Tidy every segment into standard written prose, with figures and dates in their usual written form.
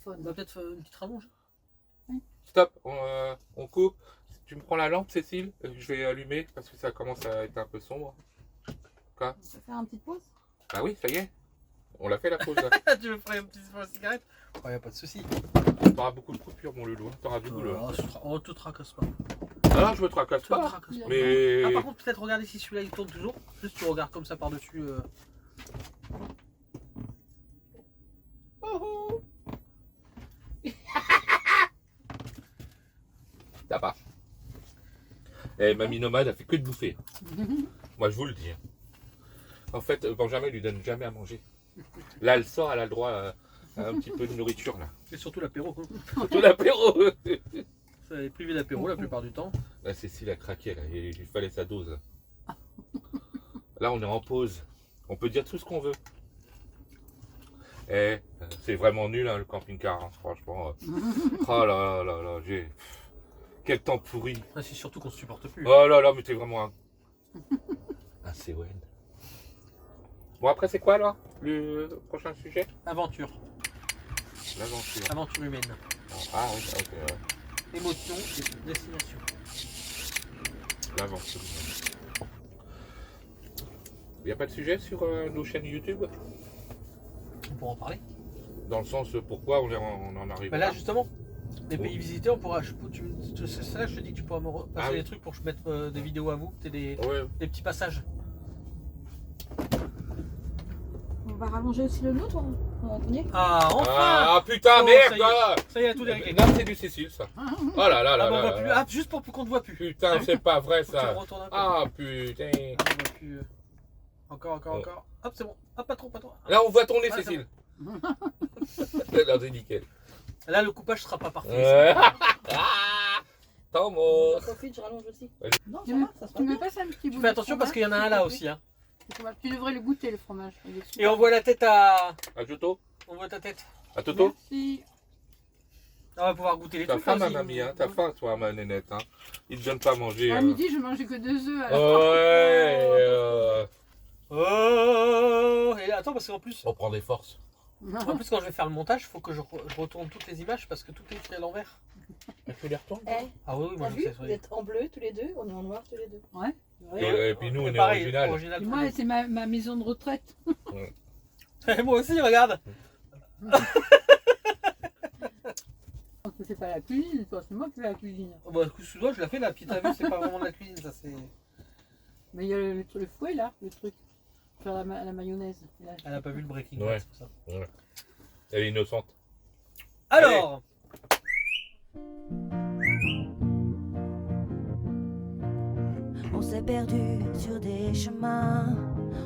téléphone. On va peut-être une petite rallonge. Stop, on coupe. Tu me prends la lampe, Cécile? Je vais allumer parce que ça commence à être un peu sombre. On peut faire une petite pause? Ah oui, ça y est. On l'a fait la pause là. Tu veux faire un petit pour la cigarette? Oh, y a pas de souci. T'auras beaucoup de coupures, mon loulou. T'auras du boulot. On te tracasse pas. Ah non, je me tracasse Tu te pas. tracasse pas. Mais. Ah, par contre, peut-être regarder si celui-là il tourne toujours. Juste tu regardes comme ça par-dessus. Ça va. Eh, mamie nomade a fait que de bouffer. Moi, je vous le dis. En fait, Benjamin lui donne jamais à manger. Là, elle sort, elle a le droit à un petit peu de nourriture là. Et surtout l'apéro. Surtout l'apéro. Ça est privé d'apéro la plupart du temps. Là, Cécile a craqué là. Il lui fallait sa dose. Là, on est en pause. On peut dire tout ce qu'on veut. Eh, c'est vraiment nul hein, le camping-car, hein, franchement. Oh là là là, j'ai. Quel temps pourri. Ah, c'est surtout qu'on se supporte plus. Oh là là, mais t'es vraiment un CON. Bon, après, c'est quoi alors le prochain sujet? Aventure. L'aventure. Aventure humaine. Ah oui, ok, ouais. Émotion et destination. L'aventure. Il n'y a pas de sujet sur nos chaînes YouTube? On pourra en parler. Dans le sens pourquoi on en arrive Bah là justement, les Oh. pays visités, on pourra. C'est là que je te dis que tu pourras me repasser oui. des trucs pour que je mette des vidéos à vous, des Ouais. petits passages. On va rallonger aussi le nôtre, on y est. Ah enfin Ah putain, Oh, merde ça y est. quoi. Ça y est, tout est réglé. Non, c'est du Cécile ça. Oh là là là Ah, bon, on là voit là plus. là. Ah, juste pour qu'on ne voit plus. Putain, c'est pas vrai Faut que tu ça. le retournes un peu. Ah putain. Ah, on voit plus. Encore. Hop, c'est bon. Hop, pas trop. Là, on voit ton nez, Ah, c'est Cécile. Là, c'est nickel. Là, le coupage sera pas parfait. Ah, Thomas. J'en profite, je rallonge aussi. Non, Tu ça me, va, ça se Ah, passe Tu me bien. passes un petit bout Tu de fais attention parce qu'il y en a un là aussi. Hein. fromage. Tu devrais le goûter, le fromage. Il est super. Et on voit la tête à. À Toto? On voit ta tête. À Toto? Merci. On va pouvoir goûter les T'as trucs. faim, là, ma aussi. mamie, hein? T'as faim, toi, ma nénette, hein? Il te donne pas à manger. À midi, je mangeais que 2 œufs. Alors. Ouais. Oh. Et là, attends, parce qu'en plus. On prend des forces. En plus, quand je vais faire le montage, il faut que je retourne toutes les images parce que tout est écrit à l'envers. Tu les retournes? Eh, Ah oui, moi t'as je vu? sais. Vous êtes en bleu tous les deux, on est en noir tous les deux. Ouais. Et puis nous, on est pareil, original. Et moi, c'est ma maison de retraite. Moi aussi, regarde. Tu fais pas la cuisine, toi, c'est moi qui fais la cuisine. Oh, bah, sous doigt, je l'ai fait là. Puis t'as vu, c'est pas vraiment de la cuisine, ça c'est. Mais il y a le fouet là, le truc. Pour faire la mayonnaise. Là. Elle a pas vu le breaking Ouais. Bad, c'est pour ça. Ouais. Elle est innocente. Alors. On s'est perdu sur des chemins,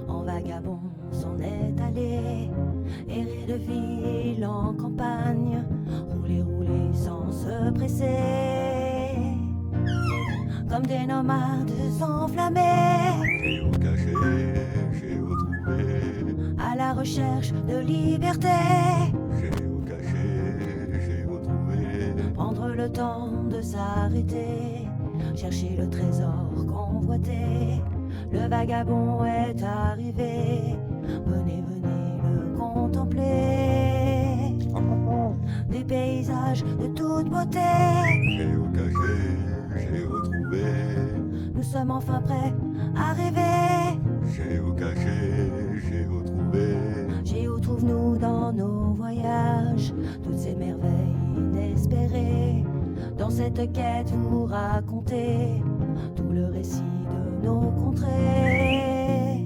en vagabond s'en est allé, errer de ville en campagne, rouler sans se presser, comme des nomades enflammés, Géocaché, géotrouvé, à la recherche de liberté, géocaché, géotrouvé, prendre le temps de s'arrêter, chercher le trésor convoité. Le vagabond est arrivé, venez le contempler. Des paysages de toute beauté, géocaché, géotrouvé, nous sommes enfin prêts à rêver. géocaché, géotrouvé, Géo trouve-nous dans nos voyages, toutes ces merveilles inespérées. Dans cette quête vous racontez tout le récit de nos contrées.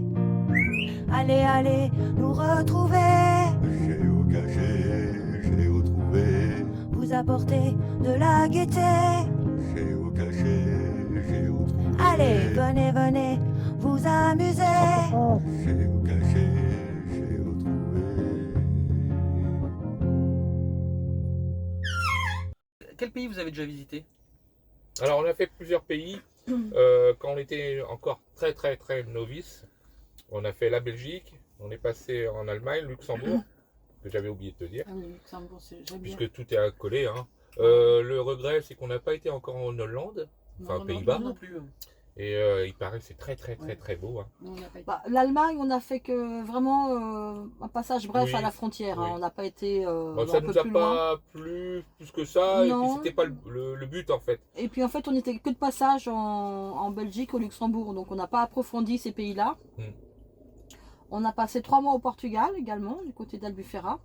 Allez, nous retrouver, géocaché, géotrouvé, vous apporter de la gaieté. géocaché, géotrouvé, Allez, venez, vous amuser. géocaché, géotrouvé. Quel pays vous avez déjà visité? Alors, on a fait plusieurs pays. Quand on était encore très novice, on a fait la Belgique, on est passé en Allemagne, Luxembourg, que j'avais oublié de te dire, Ah oui, Luxembourg, j'aime bien. puisque tout est accolé. Hein. Le regret, c'est qu'on n'a pas été encore en Hollande, enfin Non, Pays-Bas. Non plus. Et il paraît que c'est très très très très beau. Hein. Non, on n'a pas été. Bah, l'Allemagne, on a fait que vraiment un passage bref Oui, à la frontière. Hein. oui. On n'a pas été Bon, ça un peu nous a plus loin. pas plu plus que ça, et puis Non. c'était pas le but en fait. Et puis en fait, on était que de passage en Belgique, au Luxembourg, donc on n'a pas approfondi ces pays-là. Mm. On a passé 3 mois au Portugal également, du côté d'Albufeira.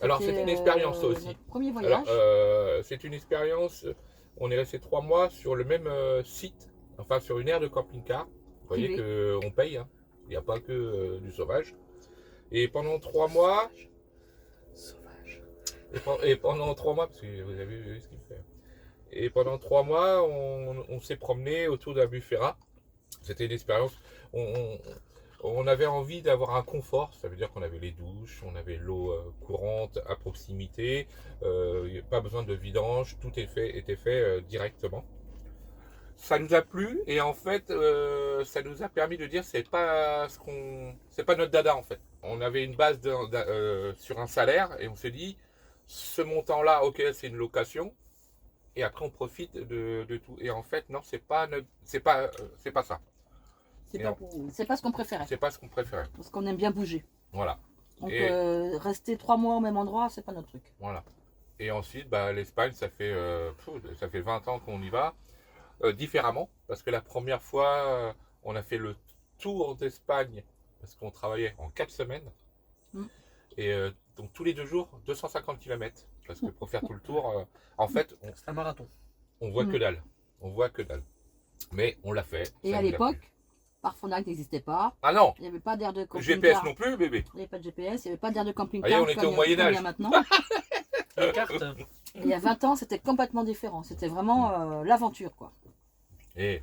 Alors, c'était une expérience, ça aussi. Notre premier Alors, voyage. c'est une expérience, on est resté 3 mois sur le même site, enfin sur une aire de camping-car. Vous voyez Privé. qu'on paye, hein. Il n'y a pas que du sauvage. Et pendant 3 mois, Sauvage. et pendant 3 mois, parce que vous avez vu ce qu'il fait. Et pendant 3 mois, on s'est promené autour d'Albufeira. C'était une expérience. On avait envie d'avoir un confort, ça veut dire qu'on avait les douches, on avait l'eau courante à proximité, pas besoin de vidange, tout était fait directement. Ça nous a plu et en fait, ça nous a permis de dire c'est pas notre dada en fait. On avait une base sur un salaire et on s'est dit ce montant-là, ok, c'est une location. Et après on profite de tout. Et en fait non, c'est pas ça. C'est Et pas non. pour vous. C'est pas ce qu'on préférait, C'est pas ce qu'on préférait. parce qu'on aime bien bouger. Voilà. Donc Et- rester 3 mois au même endroit, c'est pas notre truc. Voilà. Et ensuite, bah, l'Espagne, ça fait 20 ans qu'on y va, différemment, parce que la première fois, on a fait le tour d'Espagne, parce qu'on travaillait en 4 semaines. Mm. Et donc tous les 2 jours, 250 km. Parce que pour faire tout le tour, en fait, C'est un marathon. on voit Mm. que dalle. On voit que dalle. Mais on l'a fait. Et ça à nous a l'époque, plu. Parfonac n'existait pas. Ah non, Il n'y avait pas d'air de le camping-car. GPS non plus, bébé. Il n'y avait pas de GPS, il n'y avait pas d'air de camping-car. Ah, on était comme au il y a- Moyen comme il y Âge. a maintenant. Une carte. Et il y a 20 ans, c'était complètement différent. C'était vraiment l'aventure, quoi. Et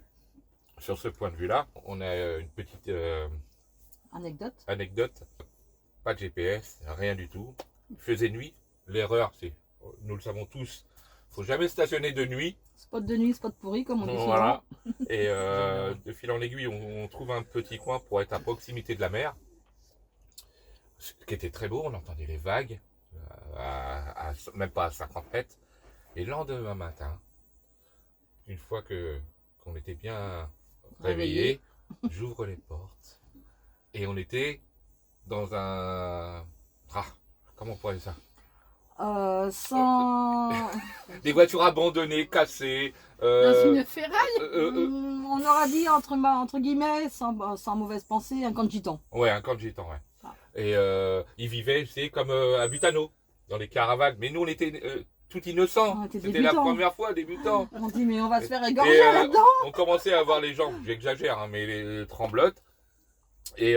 sur ce point de vue-là, on a une petite Anecdote. anecdote. Pas de GPS, rien du tout. Il faisait nuit. L'erreur, c'est, nous le savons tous, faut jamais stationner de nuit. Spot de nuit, spot pourri, comme on dit souvent. Voilà. Et de fil en aiguille, on trouve un petit coin pour être à proximité de la mer. Ce qui était très beau, on entendait les vagues, même pas à 50 mètres. Et le lendemain matin, une fois qu'on était bien réveillés, j'ouvre les portes. Et on était dans un... Ah, comment on pourrait dire ça? Sans... Des voitures abandonnées, cassées. Dans une ferraille. On aura dit, entre guillemets, sans mauvaise pensée, un camp de gitans. Ouais, un camp de gitans, ouais. Ah. Et ils vivaient, c'est comme à Butano, dans les caravanes. Mais nous, on était tout innocents. On était C'était la débutants. première fois, débutants. On se dit, mais on va se faire Et égorger là-dedans. on commençait à voir les gens, j'exagère, hein, mais les tremblotes. Et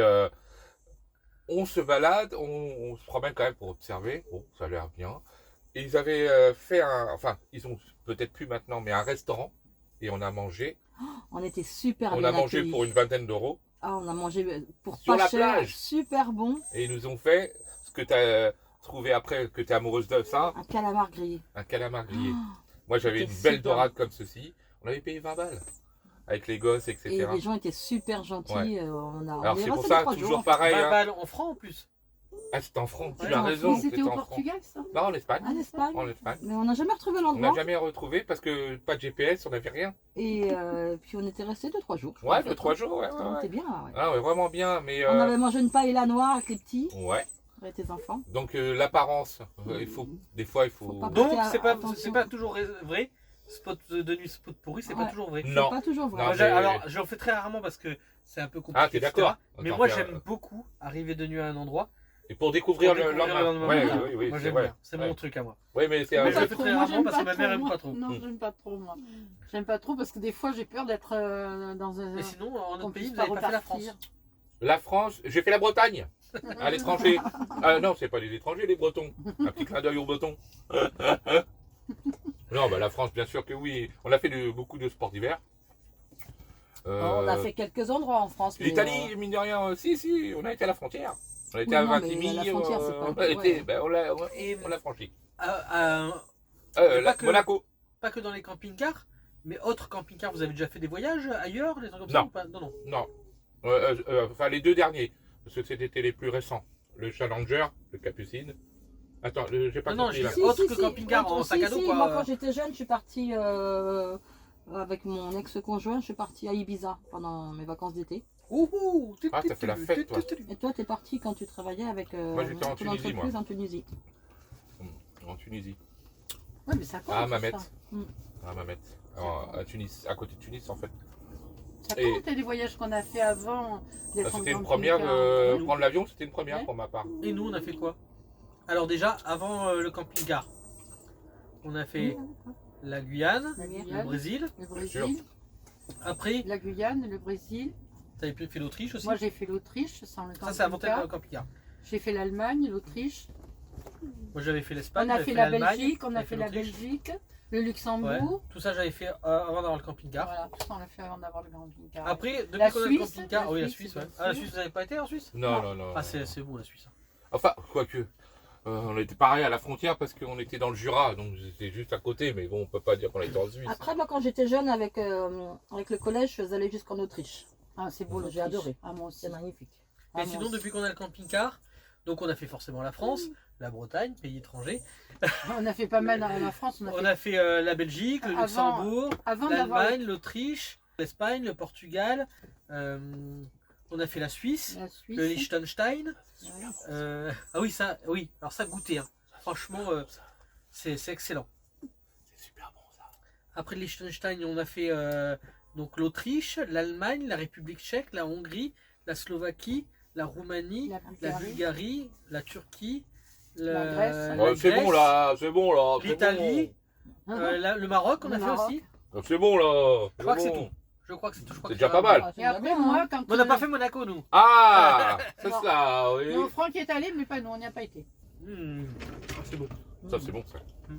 on se balade, on se promène quand même pour observer. Bon, ça a l'air bien. Et ils avaient fait enfin, ils ont peut-être plus maintenant, mais un restaurant. Et on a mangé. On était super On bien a mangé accueillis. pour une vingtaine d'euros. Ah, on a mangé pour Sur pas la cher, plage. super bon, Et ils nous ont fait ce que tu as trouvé après, que tu es amoureuse de ça, un calamar grillé. un calamar grillé. Ah, Moi, j'avais c'était une belle super. dorade comme ceci. On avait payé 20 balles. Avec les gosses, etc. Et les gens étaient super gentils. Ouais. On Alors, est c'est pour resté ça, 3 jours, toujours en fait. pareil. 20 Hein. balles en francs en plus. Ah, c'était en France. Tu Ouais, as en raison. France, C'était au en France. Portugal, ça. Non, en Espagne. En Espagne. En Espagne. Mais on n'a jamais retrouvé On n'a l'endroit. jamais retrouvé parce que pas de GPS, on n'avait rien. Et puis on était resté 2-3 jours. je crois, Ouais, en fait. 2-3 jours, ouais. On était bien là, ouais. Ah ouais, vraiment bien. Mais On avait mangé une paella noire avec les petits, ouais. avec les enfants. Donc l'apparence, des fois il faut. Faut pas Donc, Prêtez c'est pas, attention. c'est pas toujours vrai. Spot de nuit, spot pourri, c'est pas Ouais. toujours vrai. Non. C'est pas toujours vrai. Non, Moi, mais- alors, je le fais très rarement parce que c'est un peu compliqué. Ah, t'es etc. d'accord. Mais T'en moi, fais, j'aime beaucoup arriver de nuit à un endroit. Et pour découvrir, Pour découvrir le lendemain. Ouais, voilà. oui, Moi, c'est j'aime vrai. bien. C'est Ouais. mon truc à moi. Oui, mais c'est Mais un je jeu. le fais très rarement parce que ma mère aime moi. pas trop. Non, j'aime pas trop, moi. J'aime pas trop parce que des fois, j'ai peur d'être dans un. Mais sinon, en qu'on notre pays, puisse vous n'avez pas fait la repartir. France. La France, j'ai fait la Bretagne, à l'étranger. Ah non, c'est pas les étrangers, les Bretons. Un petit clin d'œil aux Bretons. Non, bah la France, bien sûr que oui. On a fait beaucoup de sports d'hiver. On a fait quelques endroits en France. mais, L'Italie, mine de rien, si, on a été à la frontière. On a été Oui, à non, mais Vintimille, la frontière, c'est pas- on a été, ouais. ben, on l'a franchi. Pas que- Monaco. Pas que dans les camping-cars, mais autres camping-cars. Vous avez déjà fait des voyages ailleurs, des trucs comme Non. ça ou pas? Non. Non. Enfin, les 2 derniers. Parce que c'était les plus récents. Le Challenger, le Capucine. Attends, j'ai pas Non, compris j'ai là. dit- Autre que camping-car en sac à dos, quoi. Moi, quand j'étais jeune, je suis partie avec mon ex-conjoint, je suis partie à Ibiza pendant mes vacances d'été. Ouhou. Ah, t'as fait la fête, toi. Et toi, t'es parti quand tu travaillais avec Moi, j'étais en ton Tunisie, entreprise moi. en Tunisie. En Tunisie. Ouais, mais ça compte. À tout Mamet. ça. À Mamet. À Tunis, à côté de Tunis, en fait. Ça Et- compte les voyages qu'on a fait avant. d'être en C'était une camping-car. première. Nous. Prendre l'avion, c'était une première Ouais. pour ma part. Et nous, on a fait quoi? Alors déjà, avant le camping-car, on a fait la Guyane, La le Guyane, Brésil. le sûr. Brésil, Après, la Guyane, le Brésil. t'avais fait l'Autriche aussi. Moi, j'ai fait l'Autriche sans le Ça, c'est avant camping-car. le camping-car. J'ai fait l'Allemagne, l'Autriche. Moi, j'avais fait l'Espagne. On a j'avais fait la l'Allemagne, Belgique, on a j'avais fait la l'Autriche. Belgique, le Ouais. Luxembourg. Tout ça, j'avais fait avant d'avoir le camping-car. Voilà, tout ça, on l'a fait avant d'avoir le camping-car. Après, depuis La qu'on a le Suisse, camping-car, la oui, la Suisse, Suisse, bien ouais. Ah, la sûr. Suisse, vous n'avez pas été en Suisse? Non, non, non. Ah, c'est beau la Suisse. Enfin, quoique. On était pareil à la frontière parce qu'on était dans le Jura, donc c'était juste à côté, mais bon, on peut pas dire qu'on était en Suisse. Après, moi, quand j'étais jeune avec le collège, je faisais aller jusqu'en Autriche. Ah, c'est beau, J'ai l'Autriche. adoré. Ah, moi aussi. C'est magnifique. Ah, Mais moi sinon, aussi. depuis qu'on a le camping-car, donc on a fait forcément la France, la Bretagne, pays étranger. On a fait pas mal dans la France. On a fait la Belgique, le Avant- Luxembourg, Avant d'avoir l'Allemagne, l'Autriche, l'Espagne, le Portugal. On a fait la Suisse, la Suisse. le Liechtenstein. Voilà. Ah oui, ça, oui. Alors ça, goûter. Hein. Franchement, c'est excellent. C'est super bon ça. Après le Liechtenstein, on a fait donc l'Autriche, l'Allemagne, la République tchèque, la Hongrie, la Slovaquie, la Roumanie, La la Bulgarie. Bulgarie, la Turquie, La Grèce. la Ouais, c'est Grèce, bon là, c'est bon là. c'est l'Italie, bon. le Maroc, on Le a fait Maroc. aussi. C'est bon là. Je crois que c'est bon. tout. Je crois que c'est tout. Je crois C'est que déjà ça pas va. mal. Et après, moi, quand. Mais on n'a pas fait Monaco, nous. Ah, c'est Non. ça, oui. Non, Franck est allé, mais pas nous, on n'y a pas été. Ah, c'est bon. Ça c'est bon ça. Mm.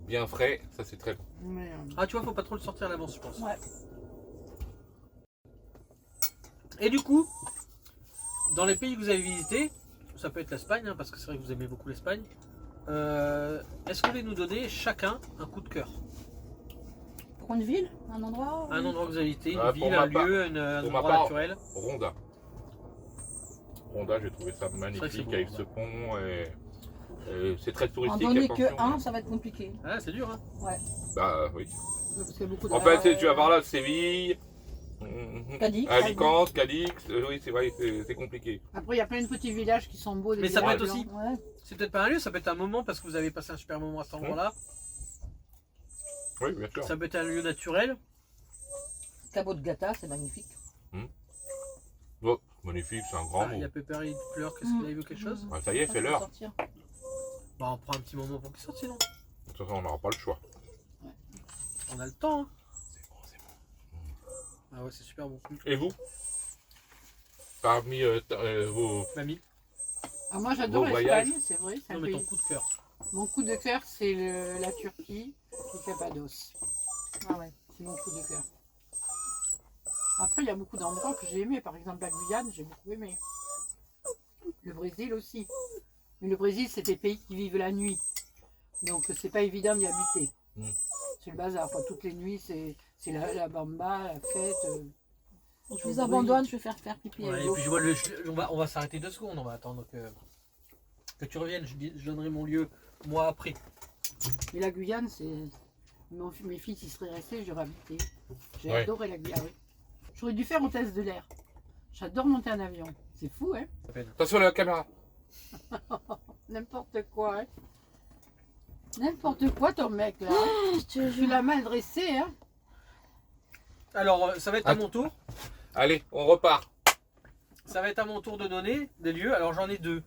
Bien frais, ça c'est très bon. Mais, Ah, tu vois, faut pas trop le sortir à l'avance, je pense. Ouais. Et du coup, dans les pays que vous avez visités, ça peut être l'Espagne, hein, parce que c'est vrai que vous aimez beaucoup l'Espagne. Est-ce que vous voulez nous donner chacun un coup de cœur? Pour une ville, un endroit Un endroit que vous avez visité, une Ah, pour ville, ma un part- lieu, un pour ma endroit part- naturel. Ronda. Ronda, j'ai trouvé ça c'est magnifique beau, avec Ronda. ce pont et c'est très En touristique. donner que attention. un, ça va être compliqué. Ah, c'est dur, hein. Bah oui. parce qu'il y a beaucoup de. En fait, tu vas voir là, Séville, Cadix. Alicante, Cadix, oui c'est vrai, c'est compliqué. Après, il y a plein de petits villages qui sont beaux. des Mais ça peut villages être aussi- blancs. Ouais. C'est peut-être pas un lieu, ça peut être un moment parce que vous avez passé un super moment à cet endroit-là. Oui, bien sûr. Ça peut être un lieu naturel. Cabo de Gata, c'est magnifique. Oh, magnifique, c'est un grand Ah, il y mot. a Pépère, il pleure, qu'est-ce qu'il a vu quelque chose? Ah, ça y est, c'est l'heure. Sortir. Bah, on prend un petit moment pour qu'il sorte sinon. De toute façon, on n'aura pas le choix. On a le temps. Hein. C'est bon, c'est bon. Ah ouais, c'est super bon. Et vous? Parmi vos... Mamie, Alors moi, j'adore Beau l'Espagne, voyage. c'est vrai. c'est non un mais pays- ton coup de cœur. Mon coup de cœur, c'est la Turquie, le Cappadoce. Ah ouais, c'est mon coup de cœur. Après, il y a beaucoup d'endroits que j'ai aimés. Par exemple, la Guyane, j'ai beaucoup aimé. Le Brésil aussi. Mais le Brésil, c'est des pays qui vivent la nuit. Donc, c'est pas évident d'y habiter. Mm. C'est le bazar. Quoi. Toutes les nuits, c'est la bamba, la fête. Je vous abandonne, je vais faire pipi. Ouais, avec et l'eau. puis je vois on va s'arrêter 2 secondes, on va attendre que tu reviennes. Je donnerai mon lieu moi après. Et la Guyane, c'est. Mes fils, ils seraient restés, j'aurais habité. J'ai Ouais. adoré la Guyane. Oui. J'aurais dû faire hôtesse de l'air. J'adore monter un avion. C'est fou, hein? Attention à la caméra. N'importe quoi, hein? N'importe quoi, ton mec, là. Je te Tu jure. l'as mal dressé, hein? Alors ça va être à mon tour. Allez, on repart. Ça va être à mon tour de donner des lieux. Alors j'en ai 2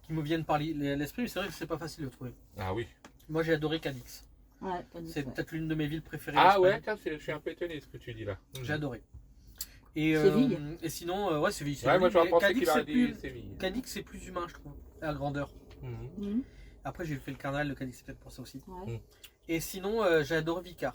qui me viennent par l'esprit, mais c'est vrai que c'est pas facile de trouver. Ah oui. Moi j'ai adoré Cadix. Ouais, Cadix, C'est ouais. peut-être l'une de mes villes préférées. Ah en ouais, Espagne. tiens, je suis un peu étonné ce que tu dis là. J'ai adoré. Et, Séville. et sinon, ouais, Séville. Ouais, moi j'aurais Mais pensé Cadix, qu'il aurait c'est dit plus... Séville. Cadix, c'est plus humain, je trouve, à la grandeur. Mhm. Mhm. Après, j'ai fait le carnaval, le Cadix, c'est peut-être pour ça aussi. Ouais. Et sinon, j'ai adoré Vicar.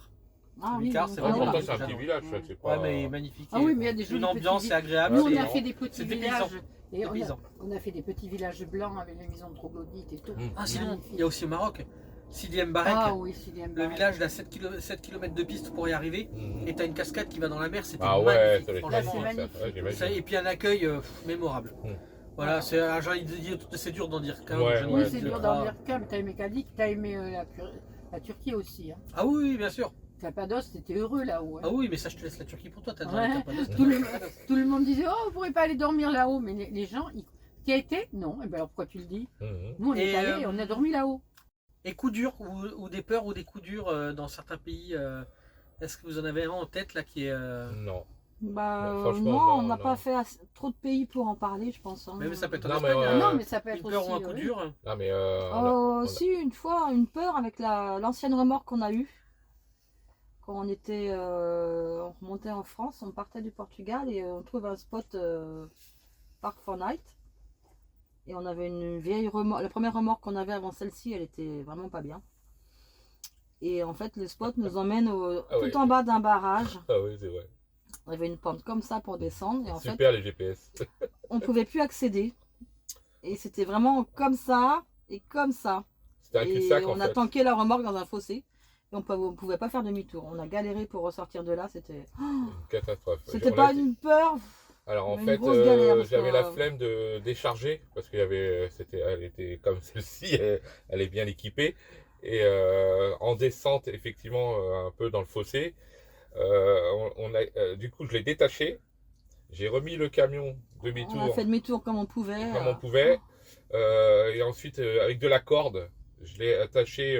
Ah oui, Vicard, oui, c'est oui. Ouais, vraiment pourtant bien. c'est un petit village, ça, c'est Ouais, pas... mais magnifique. Ah oui, mais il y a des jolis Une ambiance, petits c'est agréable. Nous, on c'est a bon. fait des petits C'est des villages. paysans. Et Des on paysans. a fait des petits villages blancs avec les maisons troglodytes et tout. Mhm. Ah, sinon, Magnifique. il y a aussi au Maroc, Sidi Mbarek. Ah oui, Sidi Le Mbarek. village a 7 km de piste pour y arriver. Mhm. Et t'as une cascade qui va dans la mer, c'était Ah ouais, magnifique. ça doit être franchement. c'est magnifique, ça. Ouais, magnifique. Ça, j'imagine. et puis un accueil mémorable. Mm. Voilà, c'est dur d'en dire qu'un. Ouais, je ne Oui, ouais, c'est le dur pas. d'en dire qu'un, mais t'as aimé Cadix, t'as aimé la Turquie aussi. Hein. Ah oui, oui, bien sûr. Cappadoce, c'était heureux là-haut. hein. Ah oui, mais ça, je te laisse la Turquie pour toi. T'as déjà Ouais. la Cappadoce, t'as Tout déjà le- la Cappadoce. Tout le monde disait, oh, vous pourrez pas aller dormir là-haut. Mais les gens, qui a été? Non. Et ben alors pourquoi tu le dis? Mhm. Nous, on est Et, allés, on a dormi là-haut. Et coups durs ou des peurs ou des coups durs dans certains pays. Est-ce que vous en avez un en tête là qui est. Non. Bah, Ouais, franchement, non, on non, n'a non. pas fait trop de pays pour en parler, je pense. hein. Même ça peut être en Non, mais, Espagne. Ah hein. non, mais ça peut Une être peur aussi. ou un coup oui. dur. Non, mais Si, une fois, une peur avec l'ancienne remorque qu'on a eue. Quand on était, on remontait en France, on partait du Portugal et on trouve un spot Park for Night. Et on avait une vieille remorque. La première remorque qu'on avait avant celle-ci, elle était vraiment pas bien. Et en fait, le spot nous emmène Ah tout ouais. en bas d'un barrage. ah oui, c'est vrai. On avait une pente comme ça pour descendre. Et en fait, Super les GPS. on pouvait plus accéder. Et c'était vraiment comme ça et comme ça. C'était un Et cul-de-sac en on a fait. tanké la remorque dans un fossé. Et on pouvait pas faire demi-tour. On a galéré pour ressortir de là. C'était Une catastrophe. c'était On pas a- une peur. Alors en une fait, grosse galère, parce j'avais que, la flemme de décharger parce qu'il y avait, elle était comme celle-ci, elle est bien équipée. Et en descente, effectivement, un peu dans le fossé, du coup, je l'ai détaché. J'ai remis le camion On a demi-tour fait demi-tour comme on pouvait. comme on pouvait. Et ensuite, avec de la corde, je l'ai attaché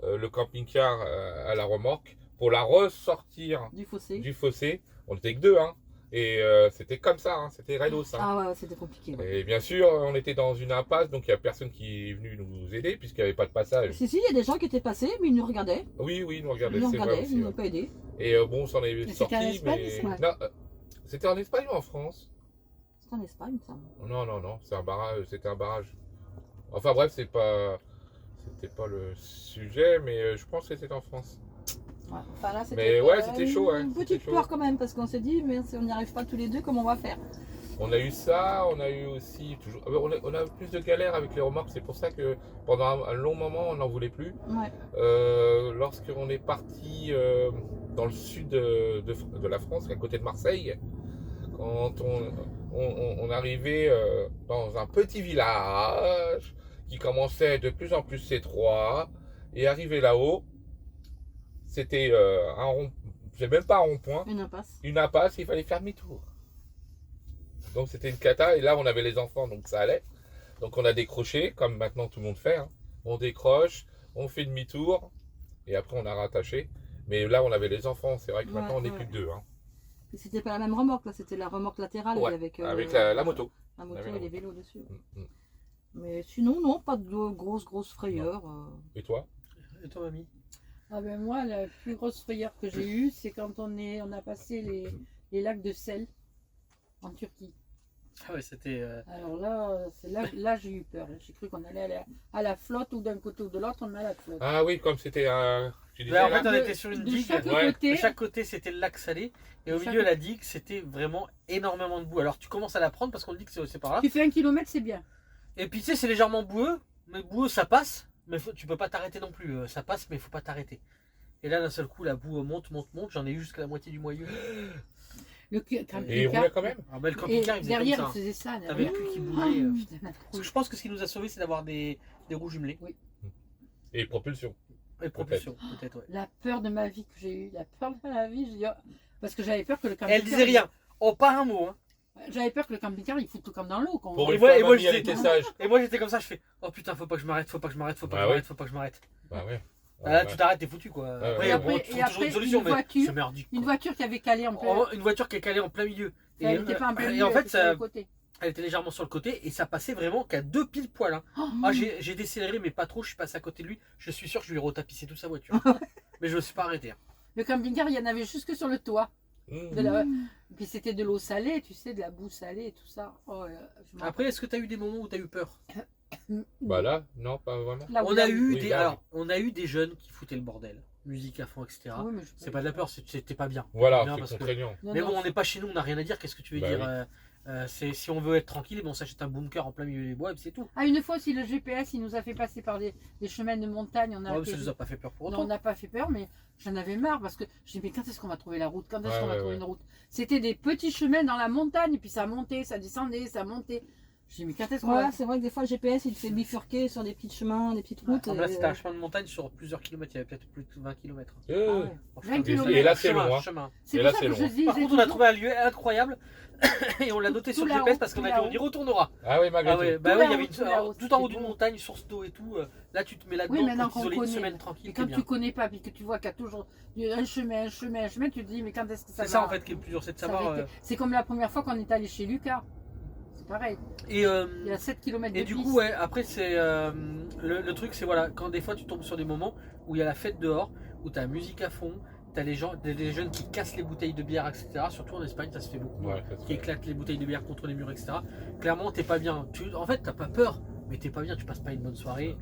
le camping-car à la remorque pour la ressortir Du fossé. du fossé. On était que deux, hein. Et c'était comme ça, hein. C'était Redos. Hein. Ah ouais, c'était compliqué. Ouais. Et bien sûr, on était dans une impasse, donc il n'y a personne qui est venu nous aider puisqu'il n'y avait pas de passage. Si, il y a des gens qui étaient passés, mais ils nous regardaient. Oui, oui, nous Ils regardez, nous c'est vrai regardaient, aussi. ils nous ouais. ont pas aidés. Et bon, on s'en est Mais c'était sorti, en Espagne, mais ça non, c'était en Espagne ou en France? C'était en Espagne, ça. Non, non, non, c'est un barrage, c'était un barrage. Enfin bref, c'était pas le sujet, mais je pense que c'était en France. Ouais. Enfin, là, Mais ouais, c'était chaud, ouais, Une c'était petite chaud. peur quand même, parce qu'on s'est dit, mais si on n'y arrive pas tous les deux, comment on va faire? On a eu ça, on a eu aussi toujours. On a plus de galères avec les remorques, c'est pour ça que pendant un long moment on n'en voulait plus. Ouais. Lorsqu'on est parti dans le sud de la France, à côté de Marseille, quand on arrivait dans un petit village qui commençait de plus en plus étroit, et arrivé là-haut, c'était un rond, c'est même pas un rond-point, Une impasse. une impasse, il fallait faire demi-tour. Donc c'était une cata, et là on avait les enfants, donc ça allait. Donc on a décroché, comme maintenant tout le monde fait. Hein. On décroche, on fait demi-tour, et après on a rattaché. Mais là on avait les enfants, c'est vrai que Ouais, maintenant on n'est ouais. plus que deux. Hein. Et c'était pas la même remorque, là, c'était la remorque latérale Ouais, avec, avec la moto. la moto avec et la les moto. vélos dessus. Mm, mm. Mais sinon, non, pas de grosses frayeurs. Et toi? Et toi, mamie? Ah ben moi, la plus grosse frayeur que j'ai eue, c'est quand on a passé les lacs de sel en Turquie. Ah ouais, c'était. Alors là, là j'ai eu peur. J'ai cru qu'on allait à la flotte ou d'un côté ou de l'autre, on est à la flotte. Ah oui, comme c'était un. Tu disais Ouais, en là fait, on de- était sur une de digue. chaque Ouais. côté, De chaque côté, c'était le lac salé. Et au De milieu de chaque- la digue, c'était vraiment énormément de boue. Alors, tu commences à la prendre parce qu'on dit que c'est par là. tu fais 1 kilomètre, c'est bien. Et puis, tu sais, c'est légèrement boueux. Mais boueux, ça passe. Mais tu peux pas t'arrêter non plus. Ça passe, mais il faut pas t'arrêter. Et là, d'un seul coup, la boue monte. J'en ai eu jusqu'à la moitié du moyeu. Le Et il camping-car. roulait quand même. Ah, bah, le Et camping-car, il faisait derrière, comme il ça. faisait ça. T'avais le derrière. cul qui Ah, boulait. putain, la Parce trouille. que je pense que ce qui nous a sauvés, c'est d'avoir des roues jumelées. Et propulsion. Et propulsion, peut-être, ouais. La peur de ma vie que j'ai eue. La peur de ma vie, je dis, oh, parce que j'avais peur que le camping-car. Elle disait rien. Oh, pas un mot. Hein. J'avais peur que le camping-car il fout tout comme dans l'eau. Pour Et une moi- fois, et moi, mamie, je elle disais- était sage. Et moi, j'étais comme ça. Je fais, oh putain, faut pas que je m'arrête, faut pas que je m'arrête, faut pas que Bah je ouais. m'arrête, faut pas que je m'arrête. Bah ouais. Ah, là, Ouais, tu t'arrêtes, t'es foutu quoi. Ouais, Après, ouais. bon, Et tu trouves après, toujours une solution, une mais voiture- c'est merdique. Une quoi. voiture qui avait calé en plein. Oh, une voiture qui est calée en plein milieu. Et, Elle n'était pas en plein et milieu, en elle fait, était sur ça, le côté. elle était légèrement sur le côté et ça passait vraiment qu'à 2 pile poil. Hein. Oh, Ah, j'ai décéléré, mais pas trop. Je suis passé à côté de lui. Je suis sûr que je lui ai retapissé toute sa voiture. Mais je me suis pas arrêté. Hein. Le camping-car, il y en avait jusque sur le toit. Mmh. De la- Et puis c'était de l'eau salée, tu sais, de la boue salée et tout ça. Oh, je m'en- Après, est-ce que tu as eu des moments où tu as eu peur? Bah là, non, pas vraiment. Là où On là a où- eu oui, des, là, alors, on a eu des jeunes qui foutaient le bordel, musique à fond, etc. Oui, mais je- C'est pas de la peur, c'était pas bien. Voilà, Bien, c'est parce que- contraignant. Non, Mais non, bon, on n'est pas chez nous, on n'a rien à dire. Qu'est-ce que tu veux Bah dire oui. c'est si on veut être tranquille, on s'achète un bunker en plein milieu des bois et puis c'est tout. Ah, une fois, si le GPS il nous a fait passer par des chemins de montagne, on a Ouais, mais ça atterri. nous a pas fait peur pour Non, autant. on n'a pas fait peur, mais j'en avais marre parce que je dis mais quand est-ce qu'on va trouver la route? Quand est-ce Ouais, qu'on va ouais, trouver ouais. une route? C'était des petits chemins dans la montagne, et puis ça montait, ça descendait, ça montait. Je dis, mais quand est-ce qu'on Ouais, va... c'est vrai que des fois le GPS il te fait bifurquer sur des petits chemins, des petites routes. Là, et- c'était un chemin de montagne sur plusieurs kilomètres, il y avait peut-être plus de 20 km. Ah ouais. 20 kilomètres. Et là, c'est long, hein. C'est Et pour là, ça c'est que long. je dis, Par j'ai contre, on a toujours- trouvé un lieu incroyable et on l'a noté Tout sur le là-haut, GPS parce qu'on tout a dit là-haut. on y retournera. Ah oui, malgré Ah tout. ouais, bah Tout oui, il y là-haut, avait tout alors, là-haut, tout en haut c'était d'une beau. montagne, source d'eau et tout. Là, tu te mets là-dedans Oui, maintenant pour qu'on t'isoler une connaît. semaine tranquille. Et t'es quand bien. tu connais pas, puis que tu vois qu'il y a toujours un chemin, tu te dis, mais quand est-ce que ça C'est va ça en fait qui est le plus dur, c'est de savoir. s'arrêter C'est comme la première fois qu'on est allé chez Lucas. C'est pareil. Et, Il y a 7 km de et du piste. coup, ouais, après, c'est le truc, c'est voilà, quand des fois tu tombes sur des moments où il y a la fête dehors, où tu as la musique à fond, tu as des jeunes qui cassent les bouteilles de bière, etc. Surtout en Espagne, ça se fait beaucoup, Ouais, ça se qui fait. éclatent les bouteilles de bière contre les murs, etc. Clairement, t'es pas bien. En fait, t'as pas peur, mais t'es pas bien, tu passes pas une bonne soirée.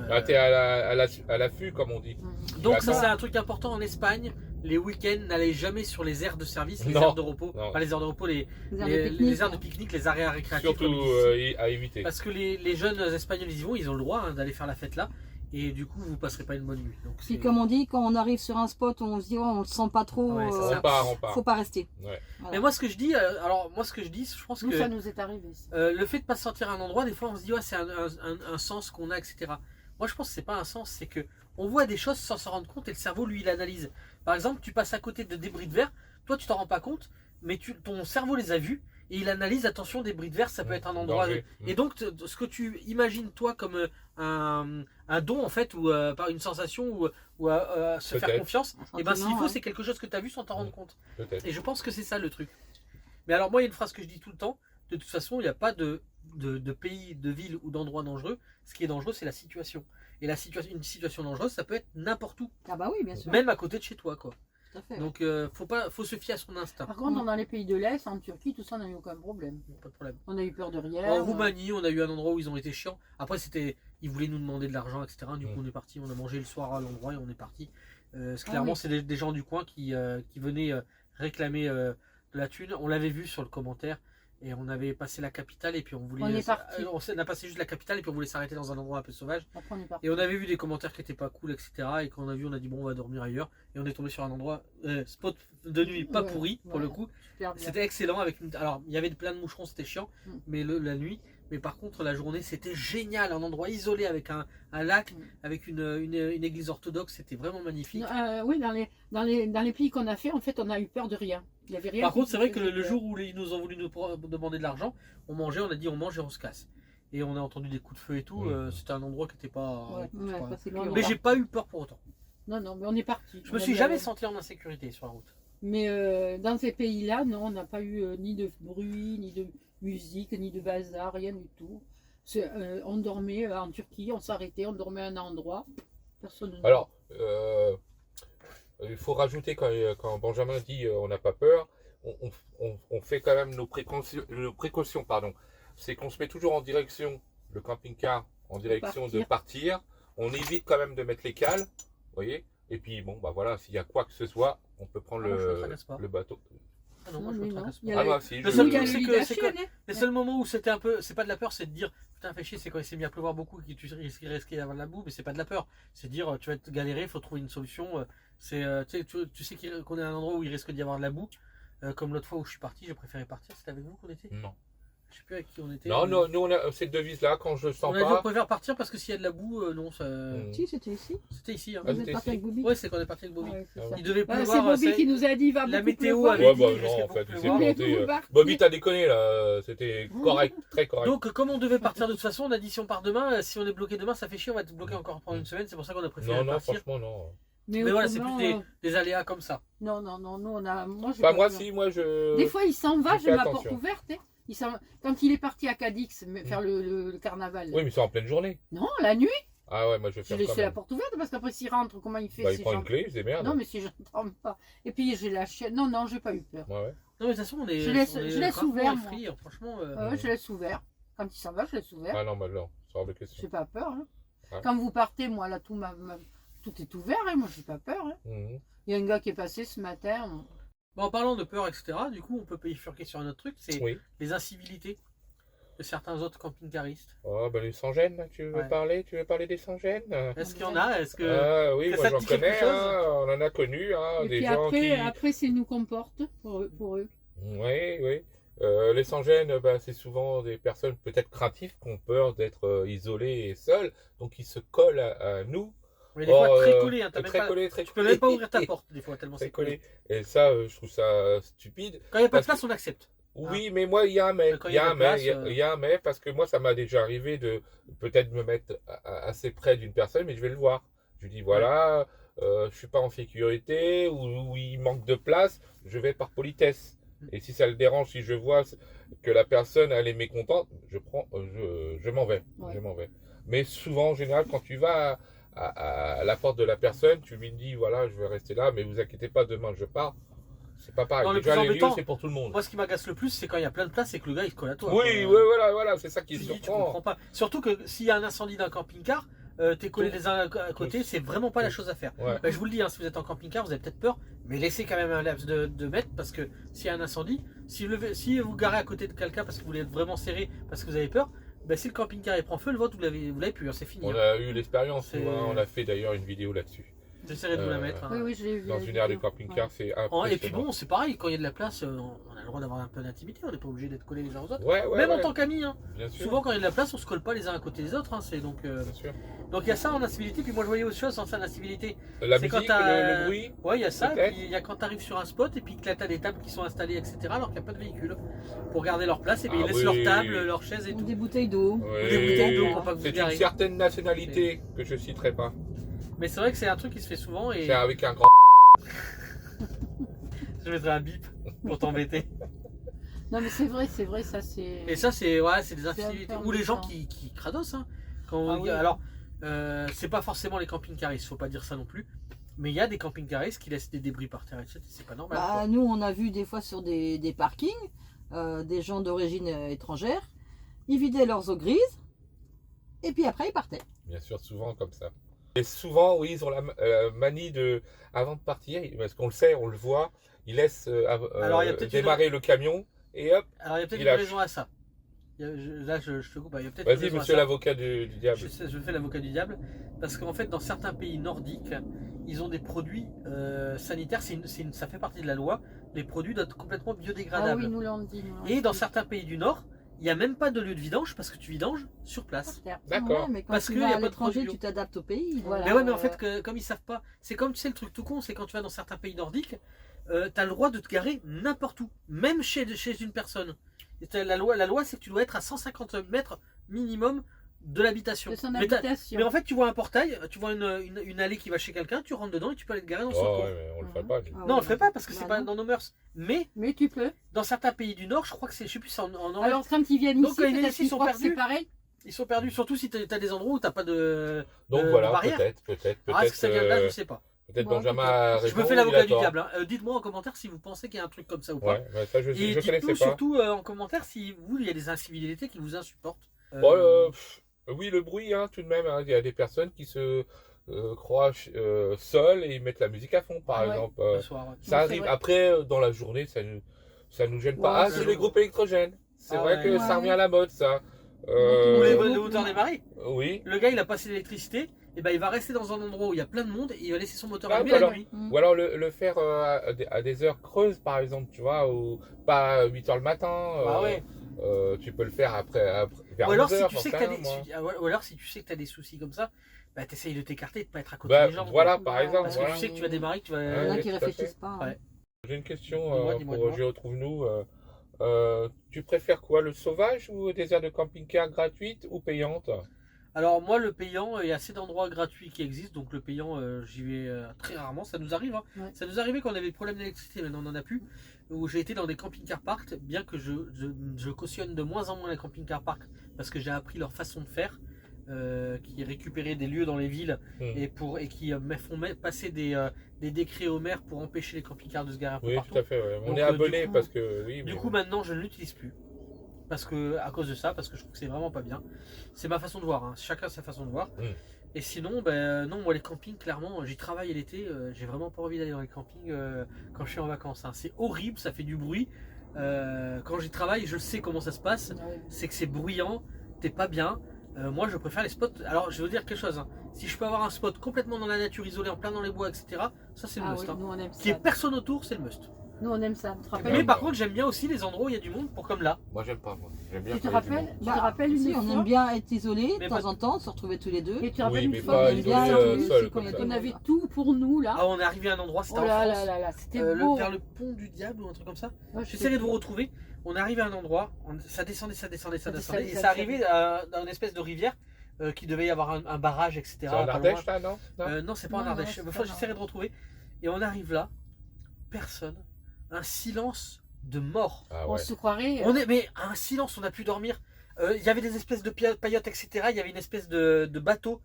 Ah, t'es à l'affût, comme on dit. Donc ça D'accord. c'est un truc important en Espagne. Les week-ends, n'allez jamais sur les aires de service, les Non. aires de repos, Non. pas les aires de repos, les Les aires de pique-nique. aires de pique-nique, les aréas récréatifs. Surtout comme ils disent. à éviter. Parce que les jeunes espagnols ils y vont, ils ont le droit d'aller faire la fête là. Et du coup vous passerez pas une bonne nuit. Donc, Puis c'est- comme on dit, quand on arrive sur un spot, on se dit oh, on le sent pas trop, Ouais, c'est On ça. part, on part. faut pas rester. Ouais. Mais moi ce que je dis, je pense Nous, que ça nous est arrivé. ça. le fait de pas sortir à un endroit, des fois on se dit ouais c'est un sens qu'on a, etc. Moi je pense que c'est pas un sens, c'est que on voit des choses sans s'en rendre compte et le cerveau lui il analyse. Par exemple tu passes à côté de débris de verre, toi tu t'en rends pas compte, mais ton cerveau les a vus et il analyse attention débris de verre ça peut être un endroit. Danger. Et donc ce que tu imagines toi comme un don en fait ou par une sensation ou se faire Peut-être. confiance, Un et ben sentiment, s'il faut ouais. c'est quelque chose que tu as vu sans t'en rendre compte. Peut-être. Et je pense que c'est ça le truc. Mais alors moi, il y a une phrase que je dis tout le temps. De toute façon, il n'y a pas de pays, de ville ou d'endroit dangereux. Ce qui est dangereux, c'est la situation. Et une situation dangereuse, ça peut être n'importe où. Ah bah oui, bien sûr. Même à côté de chez toi, quoi. Tout à fait. Donc, faut se fier à son instinct. Par contre, dans les pays de l'Est, en Turquie, tout ça, on n'a eu aucun problème. Pas de problème. On a eu peur de rien. En Roumanie, on a eu un endroit où ils ont été chiants. Après, ils voulaient nous demander de l'argent, etc. Du coup, on est parti. On a mangé le soir à l'endroit et on est parti. Clairement, oui. c'est des gens du coin qui venaient réclamer de la thune. On l'avait vu sur le commentaire. Et on avait passé la capitale et puis on voulait. On est parti. On a passé juste la capitale et puis on voulait s'arrêter dans un endroit un peu sauvage. Après, on est parti. Et on avait vu des commentaires qui étaient pas cool, etc. Et quand on a vu, on a dit bon, on va dormir ailleurs. Et on est tombé sur un endroit, spot de nuit pas Ouais, pourri pour ouais. le coup. Super bien. C'était excellent. Alors, il y avait plein de moucherons, c'était chiant. Mm. Mais la nuit. Mais par contre, la journée, c'était génial. Un endroit isolé avec un lac, Mm. avec une église orthodoxe. C'était vraiment magnifique. Oui, dans les pays qu'on a fait, en fait, on a eu peur de rien. Il y avait rien. Par qui contre, c'est nous vrai que faisait le peur. jour où ils nous ont voulu nous demander de l'argent, on mangeait, on a dit on mange et on se casse. Et on a entendu des coups de feu et tout. Mhm. C'était un endroit qui n'était pas. Ouais, Ouais, pas- pas c'est Non, clair. non. Mais j'ai pas eu peur pour autant. Non, non, mais on est parti. Je me suis jamais senti en insécurité sur la route. Mais dans ces pays-là, non, on n'a pas eu ni de bruit, ni de musique, ni de bazar, rien du tout. On dormait en Turquie, on s'arrêtait, on dormait à un endroit. Personne ne... Alors, il faut rajouter quand Benjamin dit on n'a pas peur, on fait quand même nos précautions, pardon. C'est qu'on se met toujours en direction, le camping-car, en direction de partir. On évite quand même de mettre les cales, vous voyez. Et puis bon, bah voilà, s'il y a quoi que ce soit, on peut prendre Ah, moi, je me tracasse pas. le bateau. Ah non, moi je Oui, me non. tracasse Il y pas. a Ah le- moi si, Le je- seul Il y a truc, c'est le que- lit c'est à que- chaîne, hein. Les seuls moments où c'était un peu, c'est pas de la peur, c'est de dire putain fais chier, c'est quand il s'est mis à pleuvoir beaucoup et que tu risquais d'avoir de la boue, mais c'est pas de la peur, c'est dire tu vas te galérer, il faut trouver une solution. Tu sais qu'on est à un endroit où il risque d'y avoir de la boue, comme l'autre fois où je suis parti, j'ai préféré partir. C'était avec vous qu'on était? Non. Je sais plus avec qui on était. Non, non, nous on a cette devise-là, quand je On sens a dit on pas. préfère partir parce que s'il y a de la boue, non, ça. Si, c'était ici. C'était ici. Hein. Ah, Vous êtes c'était parti ici. avec Bobby. Ouais, c'est quand on est parti avec Bobby. Ouais, c'est Ah ça. Il devait C'est pleuvoir. Bobby qui nous a dit il va la beaucoup météo pleuvoir. avait Ouais, dit bah qu'il risquait non, en beaucoup fait, de il s'est pleuvoir. Mais planté. vous partez. Bobby, t'as déconné là, c'était correct, très correct. Donc, comme on devait partir de toute façon, on a dit si on part demain, si on est bloqué demain, ça fait chier, on va être bloqué encore pendant une semaine. C'est pour ça qu'on a préféré Non, non, partir. franchement, non. Mais voilà, c'est autrement, plus des aléas comme ça. Non, non, non, nous on a. Moi, j'ai Enfin, pas moi, peur. si, moi, je. Des fois, il s'en va, je j'ai fais ma porte attention. ouverte. Hein. Quand il est parti à Cadix faire le carnaval. Oui, mais c'est en pleine journée. Non, la nuit, Ah ouais, moi, je vais j'ai faire laissé quand la même. porte ouverte parce qu'après, s'il rentre, comment il fait Bah, il si prend une j'entends- clé, il se démerde. Non, mais si j'entends pas. Et puis, j'ai la chienne. Non, non, j'ai pas eu peur. Ouais, ouais. Non, mais de toute façon, on est. Je laisse- on est je laisse rarement ouvert, effrayés, hein. Franchement. Ouais, je laisse ouvert. Quand il s'en va, je laisse ouvert. Ah non, bah non, c'est hors de question. J'ai pas peur. Hein. Ouais. Quand vous partez, moi, là, tout est ouvert. Hein. Moi, j'ai pas peur. Hein. Mhm. Il y a un gars qui est passé ce matin. Bon, en parlant de peur, etc., du coup, on peut bifurquer sur un autre truc, c'est Oui. les incivilités de certains autres camping-caristes. Oh, bah les sans-gênes, là, tu veux Ouais. parler? Tu veux parler des sans-gênes? Est-ce qu'il y en a? Est-ce que. Ah oui, que moi ça te j'en dit quelque connais, chose hein, on en a connu, hein, Et des puis gens après, qui. après c'est nous qu'on porte pour eux. Oui, oui. Les sans-gêne, bah, c'est souvent des personnes peut-être craintives qui ont peur d'être isolées et seules, donc ils se collent à nous. Mais des fois, Or, très collé, hein, t'as même très pas- collé, très tu peux même pas collé. ouvrir ta porte, des fois, tellement Très c'est collé. collé. Et ça, je trouve ça stupide. Quand il n'y a pas de Parce place, on accepte. Oui, mais moi, il y a un mais. Quand Il y a un de la mais. place, Il y a un mais, parce que moi, ça m'a déjà arrivé de peut-être me mettre assez près d'une personne, mais je vais le voir. Je lui dis, voilà, je suis pas en sécurité, ou il manque de place, je vais par politesse. Et si ça le dérange, si je vois que la personne, elle est mécontente, je m'en vais. Ouais. Je m'en vais. Mais souvent, en général, quand tu vas à la porte de la personne, tu lui dis, voilà, je vais rester là, mais vous inquiétez pas, demain je pars. C'est pas pareil. Non, le Déjà, plus les lieux, embêtant, c'est pour tout le monde. Moi, ce qui m'agace le plus, c'est quand il y a plein de place et que le gars il se colle à toi. Oui, quoi. voilà, c'est ça qui Tu est dis, tu surprend. comprends pas. Surtout que s'il y a un incendie d'un camping-car, t'es collés les uns à côté, Tous. c'est vraiment pas la Tous. chose à faire. Ouais. Bah, je vous le dis, hein, si vous êtes en camping-car, vous avez peut-être peur, mais laissez quand même un laps de mètres parce que s'il y a un incendie, si vous garez à côté de quelqu'un parce que vous voulez être vraiment serré, parce que vous avez peur, bah, si le camping-car il prend feu, le vôtre, vous l'avez plus, hein, c'est fini. On hein. a eu l'expérience, C'est- nous, hein, on a fait d'ailleurs une vidéo là-dessus. J'essaierai de vous la Euh, mettre. hein. Oui, oui, je l'ai vu. Dans la une aire de vidéo. camping-car, c'est Et puis impressionnant. bon, c'est pareil, quand il y a de la place, on a le droit d'avoir un peu d'intimité, on n'est pas obligé d'être collés les uns aux autres. Ouais, Même en ouais, tant qu'amis, hein. bien sûr. Souvent quand il y a de la place, on se colle pas les uns à côté des autres. Hein, c'est donc Bien sûr. il y a ça en incivilité. Puis moi je voyais autre chose en incivilité. La C'est quand musique, t'as- le bruit. Ouais, il y a ça. Et Peut-être. puis il y a quand tu arrives sur un spot et puis que là tu as des tables qui sont installées, etc. Alors qu'il n'y a pas de véhicule pour garder leur place. Et bien Ah ils laissent oui. leur table, leurs chaises et Ou tout. des bouteilles d'eau. Ouais. Des bouteilles d'eau pour pas que vous C'est une garez. certaine nationalité que je citerai pas. Mais c'est vrai que c'est un truc qui se fait souvent et C'est avec un grand. je mettrai un bip pour t'embêter. Non, mais c'est vrai, ça c'est. Et ça, c'est des C'est incivilités. un peu Ou les gens embêtant. qui cradossent. Hein. Quand Ah oui. Alors, c'est pas forcément les camping-caristes, faut pas dire ça non plus. Mais il y a des camping-caristes qui laissent des débris par terre, etc. C'est pas normal. Bah, quoi. nous, on a vu des fois sur des parkings des gens d'origine étrangère. Ils vidaient leurs eaux grises et puis après ils partaient. Bien sûr, souvent comme ça. Et souvent, oui, ils ont la manie de, avant de partir, parce qu'on le sait, on le voit, ils laissent Alors, il y a peut-être démarrer le camion et hop, Alors, il y a peut-être il une lâche. raison à ça. Là, je te coupe. Il y a peut-être une vas-y, raison à monsieur ça. l'avocat du diable. Je fais l'avocat du diable. Parce qu'en fait, dans certains pays nordiques, ils ont des produits sanitaires. Ça fait partie de la loi. Les produits doivent être complètement Ah biodégradables. oui, nous l'ont dit. nous l'ont Et dans dit. certains pays du Nord, il n'y a même pas de lieu de vidange parce que tu vidanges sur place. D'accord. Ouais, mais quand Parce tu qu'il y vas a à pas de l'étranger, produit bio. tu t'adaptes au pays. Voilà. Mais ouais, mais en fait, comme ils savent pas, c'est comme tu sais le truc tout con, c'est quand tu vas dans certains pays nordiques, tu as le droit de te garer n'importe où, même chez une personne. Et la loi, c'est que tu dois être à 150 mètres minimum de l'habitation. De son Mais habitation. mais en fait, tu vois un portail, tu vois une allée qui va chez quelqu'un, tu rentres dedans et tu peux aller te garer dans son Oh, coin. ouais, mais on le ferait pas. nous. Ah Non, ouais. on le ferait pas parce que c'est Bah pas non. dans nos mœurs. Mais Mais tu peux. dans certains pays du Nord, je crois que c'est, je sais plus, c'est en Norvège. Alors quand ils viennent Donc, ici, quand ils viennent peut-être ici, ils qu'ils sont croient que c'est perdus. pareil. Ils sont perdus, surtout si tu as des endroits où tu n'as pas de. Donc de voilà, barrière. peut-être. Alors, est-ce que ça vient de là, je sais pas. Peut-être Ouais, Benjamin peut-être. a Je raison. me fais il l'avocat a du tort. diable. Hein. Dites-moi en commentaire si vous pensez qu'il y a un truc comme ça ou pas. Ouais, ça je Et connaissais dites-nous pas. surtout en commentaire si vous, il y a des incivilités qui vous insupportent. Bon, oui, le bruit, hein, tout de même. Hein, il y a des personnes qui se croient seules et ils mettent la musique à fond, par Ouais. exemple. Le soir. Ouais. Ça c'est arrive. vrai. Après, dans la journée, ça nous gêne pas. Ouais, Ah, c'est c'est vrai. les groupes électrogènes. C'est Ah vrai ouais. que ça Ouais. revient à la mode, ça. Ou Ouais. les hauteurs des marées. Oui. Le gars, il a passé l'électricité. Et ben, il va rester dans un endroit où il y a plein de monde et il va laisser son moteur Ah, allumé voilà. la nuit. Ou alors le faire à des heures creuses, par exemple, tu vois, ou pas à 8 h le matin. Ah ouais. Tu peux le faire après vers Ou alors, 11 si h, tu sais que ou alors si tu sais que tu as des soucis comme ça, bah t'essayes de t'écarter et de pas être à côté Bah, des gens. voilà, quoi. par exemple. Parce que Voilà. tu sais que tu vas démarrer, que tu Il y en vas. a Ouais, qui tout à fait. réfléchissent pas. hein. Ouais. J'ai une question Dis-moi. pour Retrouve-nous. Tu préfères quoi, le sauvage ou des aires de camping-car gratuites ou payantes? Alors moi le payant, il y a assez d'endroits gratuits qui existent, donc le payant j'y vais très rarement, ça nous arrive. Hein. Ouais. Ça nous arrivait quand on avait des problèmes d'électricité, maintenant on n'en a plus, où j'ai été dans des camping-car parks, bien que je cautionne de moins en moins les camping-car parks, parce que j'ai appris leur façon de faire, qui récupéraient des lieux dans les villes et qui font passer des décrets au maire pour empêcher les camping-cars de se garer un peu Oui, partout. tout à fait. Ouais. On Donc, est abonné du coup- parce que oui. Du mais coup, maintenant, je ne l'utilise plus. Parce que, à cause de ça, parce que je trouve que c'est vraiment pas bien. C'est ma façon de voir, hein. Chacun sa façon de voir. Et sinon, ben, non, moi les campings, clairement, j'y travaille l'été, j'ai vraiment pas envie d'aller dans les campings quand je suis en vacances. Hein. C'est horrible, ça fait du bruit. Quand j'y travaille, je sais comment ça se passe. Ouais. C'est que c'est bruyant, t'es pas bien. Moi, je préfère les spots. Alors, je vais vous dire quelque chose. Hein. Si je peux avoir un spot complètement dans la nature, isolé, en plein dans les bois, etc., ça c'est le Ah must. oui, Hein. nous on aime Qu'il n'y ça. ait personne autour, c'est le must. Nous, on aime ça. Tu te rappelles Mais Ouais, par bah. contre, j'aime bien aussi les endroits où il y a du monde, pour comme là. Moi, j'aime pas. Moi. J'aime bien Tu te quand il y a du rappelles monde. Tu te rappelles si, une on fois aime bien être isolés de Mais temps pas- en temps, se retrouver tous les deux. Et tu te rappelles Oui, une mais fois pas on aime bien isolé aussi seul quand comme il y a ça. du on monde. avait tout pour nous là. Ah, on est arrivé à un endroit, c'était Oh en là France. là là là, c'était beau. Vers le pont du diable ou un truc comme ça. Ouais, je J'essaierai sais de vous plus. retrouver. On est arrivé à un endroit, ça descendait, ça descendait, ça Ça descendait. descendait, Et ça ça arrivait dans une espèce de rivière qui devait y avoir un barrage, etc. C'est en pas Ardèche, loin. là, non, non Non, c'est pas en Non, Ardèche. non, Une c'est fois, pas j'essaierai de retrouver. Et on arrive là, personne. Un silence de mort. Ah On ouais. se croirait. Mais un silence, on a pu dormir. Il y avait des espèces de paillotes, etc. Il y avait une espèce de bateau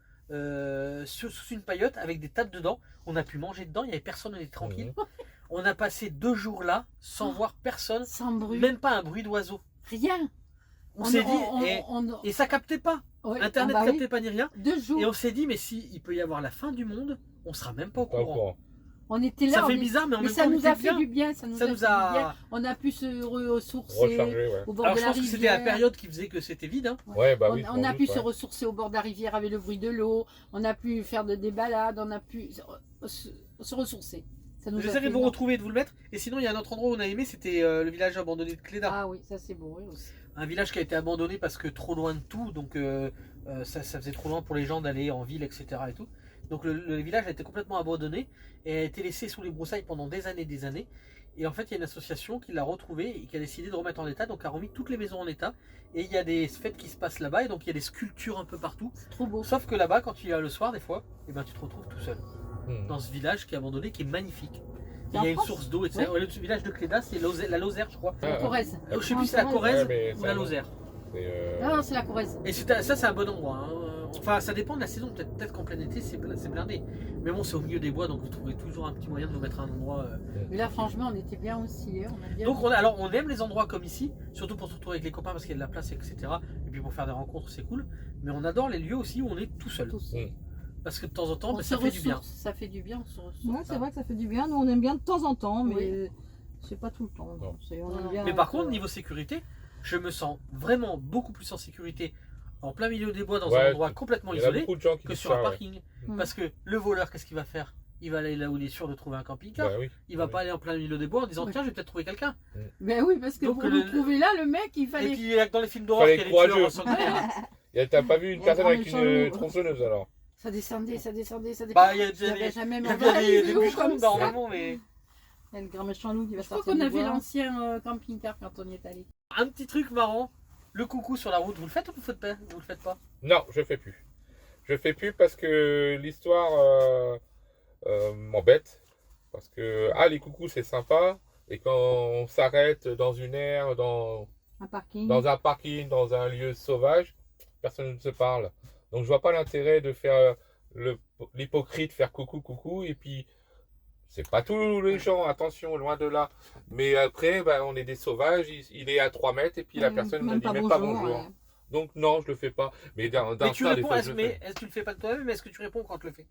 sous une paillote avec des tables dedans. On a pu manger dedans, il n'y avait personne, on était tranquille. Mhm. On a passé 2 jours là sans voir personne, Sans bruit. même pas un bruit d'oiseau. Rien. On s'est dit, et ça captait pas. ouais, Internet ah bah oui. captait pas ni rien. 2 jours. Et on s'est dit, mais si il peut y avoir la fin du monde, on sera même pas au Pas au courant. courant. On était là. Ça on fait est- bizarre, mais en Mais même ça temps, on nous a était fait bien. du bien. Ça nous Ça a nous fait du a- bien. On a pu se ressourcer Recharger, ouais. au bord Alors de je la pense que c'était la rivière. période qui faisait que c'était vide. Hein. Ouais, bah oui. On a sans pu doute, se ouais. ressourcer au bord de la rivière avec le bruit de l'eau. On a pu faire des balades. On a pu se ressourcer. Ça nous a J'essaierai fait de vous énorme. retrouver et de vous le mettre. Et sinon, il y a un autre endroit où on a aimé, c'était le village abandonné de Cléda. Ah oui, ça c'est beau oui, aussi. Un village qui a été abandonné parce que trop loin de tout, donc ça faisait trop loin pour les gens d'aller en ville, etc. Et tout. Donc le village a été complètement abandonné et a été laissé sous les broussailles pendant des années. Et en fait, il y a une association qui l'a retrouvé et qui a décidé de remettre en état, donc a remis toutes les maisons en état. Et il y a des fêtes qui se passent là-bas, et donc il y a des sculptures un peu partout. C'est trop beau. Sauf que là-bas, quand tu y vas le soir, des fois, eh ben, tu te retrouves tout seul Mhm. dans ce village qui est abandonné, qui est magnifique. Et C'est il y en a une France source d'eau, etc. Ouais, le village de Cléda, c'est la Lozère, je crois. Ah, La Corrèze. Je sais plus si c'est la Corrèze Ouais, mais ou ça, la non. Lozère. C'est, Non, c'est la Corrèze. Et ça, c'est un bon endroit. Hein. Enfin, ça dépend de la saison. Peut-être qu'en plein été, c'est blindé. Mais bon, c'est au milieu des bois, donc vous trouverez toujours un petit moyen de vous mettre à un endroit. Mais là, franchement, on était bien aussi. Hein. On a bien Donc, on aime les endroits comme ici, surtout pour se retrouver avec les copains parce qu'il y a de la place, etc. Et puis pour faire des rencontres, c'est cool. Mais on adore les lieux aussi où on est tout seul. tous. Mhm. Parce que de temps en temps, On ben, se ça fait du bien. ressource, ça fait du bien, on se ressource. Ouais, c'est vrai que ça fait du bien. Nous, on aime bien de temps en temps, mais Oui. c'est pas tout le temps. Non. On aime bien Mais par être, contre, niveau sécurité, je me sens vraiment beaucoup plus en sécurité en plein milieu des bois dans Ouais, un endroit complètement Il y en a isolé beaucoup de gens qui que disent sur un ça, ouais. parking. Mm. Parce que le voleur, qu'est-ce qu'il va faire? Il va aller là où il est sûr de trouver un camping-car. Bah oui. Il va Oui. pas aller en plein milieu des bois en disant Oui. tiens, je vais peut-être trouver quelqu'un. Mais oui, parce que Donc, pour le- nous trouver là, le mec, il Et fallait. puis dans les films d'horreur, Fallait il y a les être tueurs courageux. en solitaire. T'as pas vu une Il y a personne un avec grand une méchant loup. tronçonneuse alors? Ça descendait, ça descendait, ça descendait. Bah, il y a Je l'avais des, jamais il y a vu bien des loup bûcherons comme ça. normalement, mais Il y a le grand méchant loup qui va Je crois sortir qu'on du a vu bois. l'ancien camping-car quand on y est allé. un petit truc marrant. Le coucou sur la route, vous le faites ou vous le faites pas? Vous le faites pas? Non, je fais plus. Je fais plus parce que l'histoire m'embête. Parce que les coucous c'est sympa. Et quand on s'arrête dans une aire, dans Un parking. un parking, dans un lieu sauvage, personne ne se parle. Donc je vois pas l'intérêt de faire l'hypocrite, faire coucou, et puis c'est pas tous les gens, attention, loin de là. Mais après, bah, on est des sauvages, il est à 3 mètres, et puis la personne ne dit même pas bonjour. ouais. Donc non, je le fais pas. Mais d'un Mais tu des réponds, fois, je le fais. est-ce que tu le fais pas de toi-même, mais est-ce que tu réponds quand tu le fais?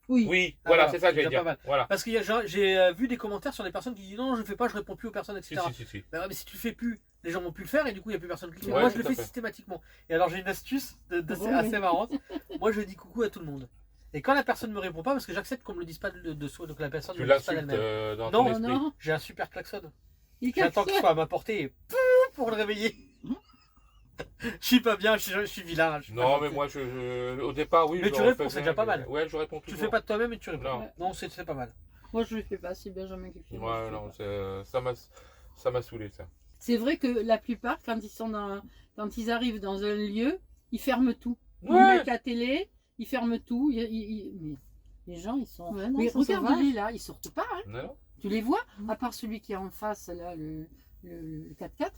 Oui. Oui, Ah, voilà, voilà, c'est ça que c'est j'allais déjà dire. pas mal. Voilà. Parce que j'ai vu des commentaires sur des personnes qui disent non, je le fais pas, je réponds plus aux personnes, Si, etc. si. Bah ouais, mais si tu le fais plus, les gens vont plus le faire et du coup il n'y a plus personne qui le fait. Ouais, Moi je tout le à fais fait. systématiquement. Et alors j'ai une astuce Ouais. assez marrante. Moi je dis coucou à tout le monde. Et quand la personne me répond pas, parce que j'accepte qu'on me le dise pas de soi, donc la personne Tu me le dise pas l'insultes d'elle-même. dans Non, ton esprit. non. J'ai un super klaxon. Il J'attends qu'il soit à ma portée et pour le réveiller. Je suis pas bien, je suis vilain. je suis pas Non, gentil. mais moi, au départ, oui. Mais je tu le réponds, refais c'est bien, déjà pas mais- mal. Ouais, je réponds Tu le toujours. fais pas de toi-même et tu réponds. Non. Non, c'est pas mal. Moi, je le fais pas, c'est Benjamin qui le fait. Moi, je Ouais, le non, fais ça m'a saoulé, ça. pas. C'est vrai que la plupart, quand ils arrivent dans un lieu, ils ferment tout. Ils Ouais. mettent la télé, ils ferment tout. Mais les gens, ils sont. Ouais, non, mais ils sont regarde-les là, ils sortent pas. Hein. Non. Tu les vois, à part celui qui est en face, là, le 4x4.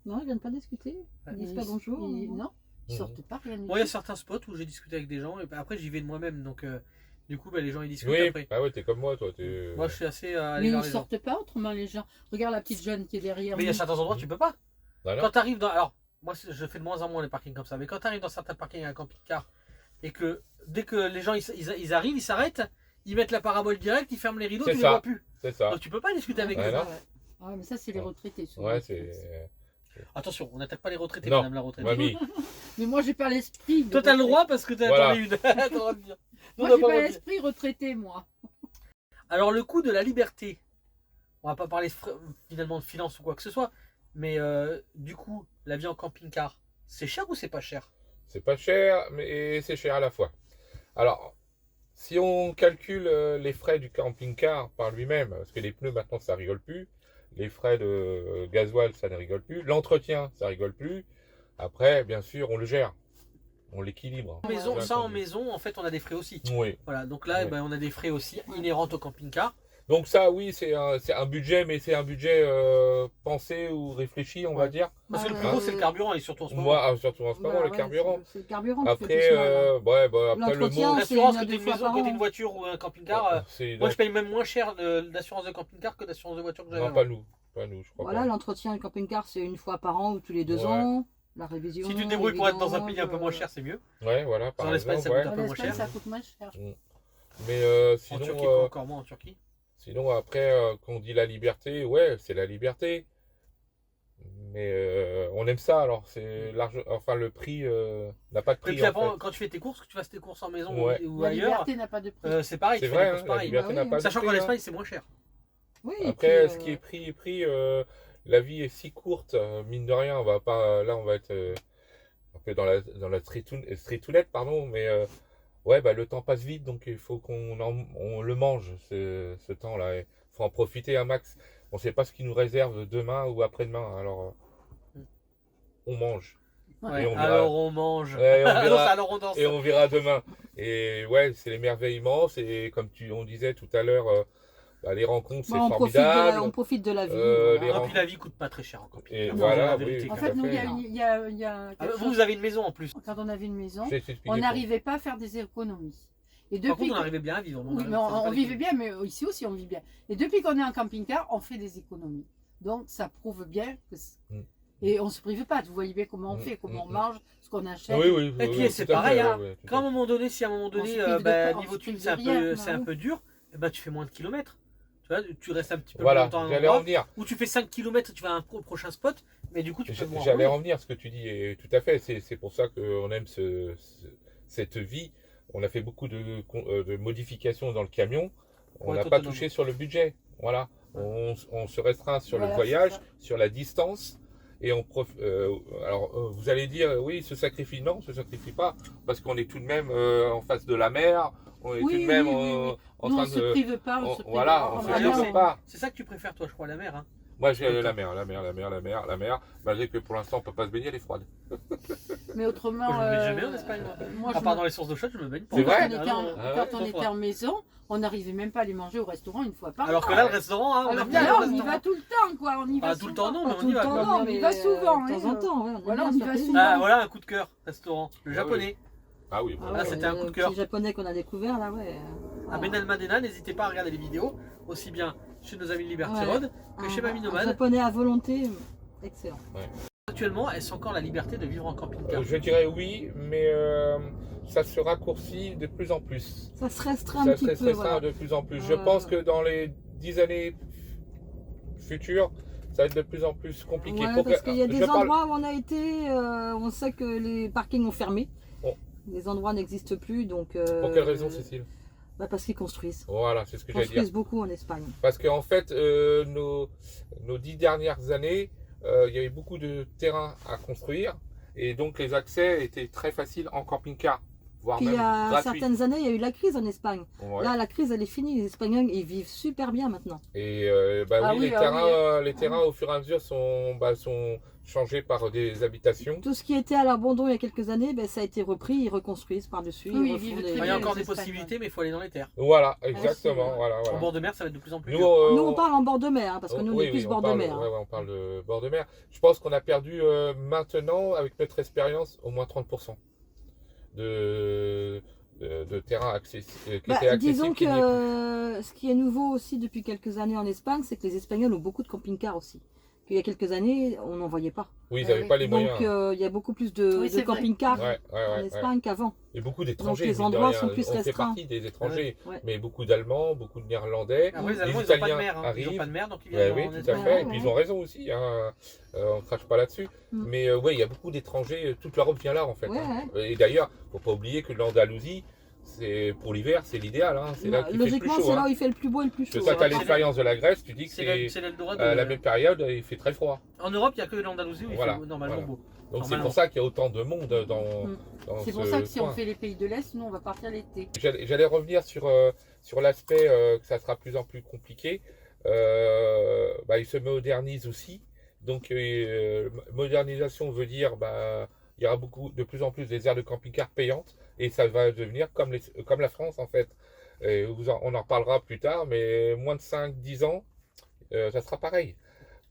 Non, ils viennent pas discuter. Ils disent pas bonjour. Non, ils Mhm. sortent pas, rien du Moi, il y a tout. certains spots où j'ai discuté avec des gens et après j'y vais de moi-même. Donc, du coup, bah, les gens ils discutent Oui, après. bah ouais, t'es comme moi, toi. Moi, je suis assez allé Mais vers ils les gens. sortent pas autrement, les gens. Regarde la petite jeune qui est derrière. Mais il y a nous. certains endroits tu peux pas. Voilà. Quand tu arrives dans. Alors, moi, je fais de moins en moins les parkings comme ça. Mais quand tu arrives dans certains parkings à un camping-car et que dès que les gens ils arrivent, ils s'arrêtent, ils mettent la parabole directe, ils ferment les rideaux, C'est tu les ça. vois plus. C'est ça. Donc, tu peux pas discuter avec Ouais, eux. non. Ouais, mais ça, c'est les Ouais. retraités. souvent. Ouais, c'est. Attention, on n'attaque pas les retraités, Non. madame la retraitée. Mamie. Mais moi, j'ai pas l'esprit. de Toi, t'as le retraité. droit parce que t'as Voilà. eu une. T'as le droit de dire. Nous, Moi, on n'a j'ai pas pas le droit de dire. l'esprit retraité, moi. Alors, le coup de la liberté. on va pas parler finalement de finance ou quoi que ce soit, mais du coup, la vie en camping-car, c'est cher ou c'est pas cher? C'est pas cher, mais c'est cher à la fois. Alors, si on calcule les frais du camping-car par lui-même, parce que les pneus maintenant ça rigole plus, les frais de gasoil ça ne rigole plus, l'entretien ça rigole plus. Après, bien sûr, on le gère, on l'équilibre. En maison, Bien ça en entendu. maison, en fait, on a des frais aussi. Oui. Voilà, donc là, Ouais. ben, on a des frais aussi inhérents au camping-car. Donc ça, oui, c'est un budget, mais c'est un budget pensé ou réfléchi, on va Ouais. dire. Parce que le Ouais, plus ouais, gros, c'est le ouais. carburant, et surtout en ce moment. Moi, surtout en ce moment, Bah le ouais, carburant. c'est le carburant qui fait Après, plus mal, hein. ouais, bah, après le L'entretien, mot, c'est L'assurance, une à que deux tu une fois maison, par que tu an. une voiture ou un camping-car, c'est moi je paye même moins cher d'assurance de camping-car que d'assurance de voiture que j'avais non, avant. pas nous, je crois Voilà, pas. l'entretien du camping-car, c'est une fois par an ou tous les 2 Ouais. ans. La révision. Si tu te débrouilles pour être dans un les pays un peu moins vidanges, cher, c'est mieux. Ouais, voilà, par En Espagne, exemple, ça ouais. coûte un En peu moins Espagne, cher. ça coûte moins cher. Mais En sinon, Turquie, encore moins en Turquie. sinon après, quand on dit la liberté, ouais, c'est la liberté. Mais on aime ça, alors c'est large, enfin le prix n'a pas de Et prix puis en après, fait. quand tu fais tes courses, que tu fasses tes courses en maison Ouais. ou La ailleurs, liberté n'a pas de prix. c'est pareil, C'est tu fais des vrai, courses hein, la pareil. liberté Bah n'a oui. pas de Sachant prix, qu'en hein. Espagne, c'est moins cher. Oui, et Après, puis, ce qui est pris, la vie est si courte, mine de rien, on va pas, là on va être un peu dans la streetounette, pardon, mais ouais, bah le temps passe vite, donc il faut on le mange, ce temps-là. Il faut en profiter un max. On ne sait pas ce qui nous réserve demain ou après-demain, alors on mange. Ouais, Et on verra. alors on mange. Ouais, on Ah non, verra. c'est alors on danse. Et on verra demain. Et ouais, c'est l'émerveillement, c'est comme on disait tout à l'heure, bah, les rencontres, c'est bah, formidable. on profite de la vie. Les voilà. Et puis la vie coûte pas très cher en camping. Et C'est voilà, la oui, vérité. tout En à fait, nous, fait. il y a Ah, quelque vous, chose. vous avez une maison en plus. Quand on avait une maison, Je vais t'expliquer on pourquoi. n'arrivait pas à faire des économies. Et Par depuis contre, on que- arrivait bien à vivre. Oui, mais on vivait bien, mais ici aussi on vit bien. Et depuis qu'on est en camping-car, on fait des économies. Donc ça prouve bien que Mm. et on se prive pas. Vous voyez bien comment on Mm, fait, comment on mm, mange, ce qu'on achète. Oui, oui, Et oui, puis oui, c'est tout à pareil, fait, hein. ouais, tout à Quand à un moment donné, si à un moment On donné, se prive de bah, pas- on niveau se thune, prive c'est de un rien, peu, bah c'est un oui. peu dur, et bah, tu fais moins de kilomètres. Tu vois, tu restes un petit peu Voilà, plus longtemps à un j'allais en endroit, venir. ou tu fais 5 km et tu vas au prochain spot, mais du coup, tu peux moins. J'allais en venir, ce que tu dis, et tout à fait. C'est pour ça qu'on aime cette vie. On a fait beaucoup de modifications dans le camion. On Pour n'a être pas autonome. touché sur le budget. Voilà. On se restreint sur Voilà, le voyage, c'est ça. sur la distance. Et alors, vous allez dire, oui, il se sacrifie. Non, on ne se sacrifie pas. Parce qu'on est tout de même en face de la mer. On est Oui, tout de même oui, oui, oui. en Nous, train on se de. prive pas, on se prive Voilà, pas. on Ah, fait bah, quelque c'est- part. C'est ça que tu préfères, toi, je crois, la mer. Hein. Moi, j'ai la mer. Malgré que pour l'instant, on ne peut pas se baigner, elle est froide. Mais autrement, Moi, je me baigne jamais en Espagne, moi. moi, À je part me- dans les sources d'eau chaude, je me baigne pas. C'est quand vrai on était Ah en, non, Ah quand ouais, on était en maison, on n'arrivait même pas à aller manger au restaurant une fois par Alors an. que là, le restaurant, hein, on Alors aime que bien là, le on y restaurant. va tout le temps, quoi. On y va Ah, tout le temps, non, mais Pas on tout y le va. temps, quoi. non, on y mais va souvent, de temps hein. en temps. Ouais, Voilà, aime on y bien va se faire souvent. Ah, voilà un coup de cœur, restaurant. Le Ah japonais. Ah oui, Ah bon, Là, c'était un coup de cœur. Les japonais qu'on a découvert là, ouais. À Benalmádena, n'hésitez pas à regarder les vidéos, aussi bien chez nos amis Liberty Ouais. Road que chez Mamie Un Nomade. japonais à volonté, excellent. Actuellement, est-ce encore la liberté de vivre en camping-car? Je dirais oui, mais ça se raccourcit de plus en plus. Ça se restreint un Ça petit se peu. restreint Voilà. de plus en plus. Je pense que dans les 10 années futures, ça va être de plus en plus compliqué. Ouais, Pour parce que- qu'il y a je des parle- endroits où on a été, on sait que les parkings ont fermé. Bon. Les endroits n'existent plus, donc. Pour quelle raison, Cécile? Parce qu'ils construisent. Voilà, c'est ce que Ils j'allais dire. construisent beaucoup en Espagne. Parce qu'en fait, nos 10 dernières années, il y avait beaucoup de terrain à construire. Et donc, les accès étaient très faciles en camping-car, voire Puis il même y a gratuits. certaines années, il y a eu la crise en Espagne. Ouais. Là, la crise, elle est finie. Les Espagnols, ils vivent super bien maintenant. Et bah Ah oui, oui, les ah terrains, oui. les terrains au fur et à mesure sont changés par des habitations. Tout ce qui était à l'abandon il y a quelques années, ben, ça a été repris. Ils reconstruisent par-dessus. Oui, ils ils vivent refont très des- Il y a bien, encore les des Espagnols. possibilités, mais il faut aller dans les terres. Voilà, c'est exactement. vrai. Voilà, En voilà. bord de mer, ça va être de plus en plus Nous, dur. Nous, on parle en bord de mer, hein, parce que nous, on oui, est plus oui, bord parle, de mer. ouais, ouais, on parle de bord de mer. Je pense qu'on a perdu maintenant, avec notre expérience, au moins 30% de terrain qui était accessible. Disons qui n'y est plus. que ce qui est nouveau aussi depuis quelques années en Espagne, c'est que les Espagnols ont beaucoup de camping-cars aussi. Il y a quelques années, on n'en voyait pas. Oui, ils Ah n'avaient oui. pas les Donc moyens. il y a beaucoup plus de, Oui, de c'est vrai. camping-cars Ouais, ouais, en ouais, ouais. Espagne qu'avant. Et beaucoup d'étrangers. les mine de endroits rien. sont plus On fait restreints. partie des étrangers, Ouais. mais beaucoup d'Allemands, beaucoup de Néerlandais. Après, les Les Allemands, ils n'ont pas de Italiens mer. hein. Ils n'ont arrivent. pas de mer, donc ils Ouais, viennent oui, en tout à Espagne. fait. Ouais, Et puis ouais. ils ont raison aussi. Hein. On ne crache pas là-dessus. Mm. Mais ouais, il y a beaucoup d'étrangers. Toute l'Europe vient là en fait. Ouais, hein. Et d'ailleurs, faut pas oublier que l'Andalousie, pour l'hiver, c'est l'idéal. Hein. C'est là qu'il fait le plus Logiquement, chaud. c'est là Hein. où il fait le plus beau et le plus Parce que chaud. toi, tu as C'est l'expérience de la Grèce, tu dis que C'est l'Eldorado. la même période, il fait très froid. En Europe, il n'y a que l'Andalousie où Voilà, il fait normalement voilà. beau. Donc c'est Normalement. pour ça qu'il y a autant de monde dans C'est pour ce ça que si on coin. fait les pays de l'Est, nous on va partir l'été. J'allais revenir sur l'aspect que ça sera de plus en plus compliqué. Il se modernise aussi. Donc modernisation veut dire il y aura de plus en plus des aires de camping-car payantes et ça va devenir comme la France en fait. Et on en reparlera plus tard, mais moins de 5-10 ans, ça sera pareil.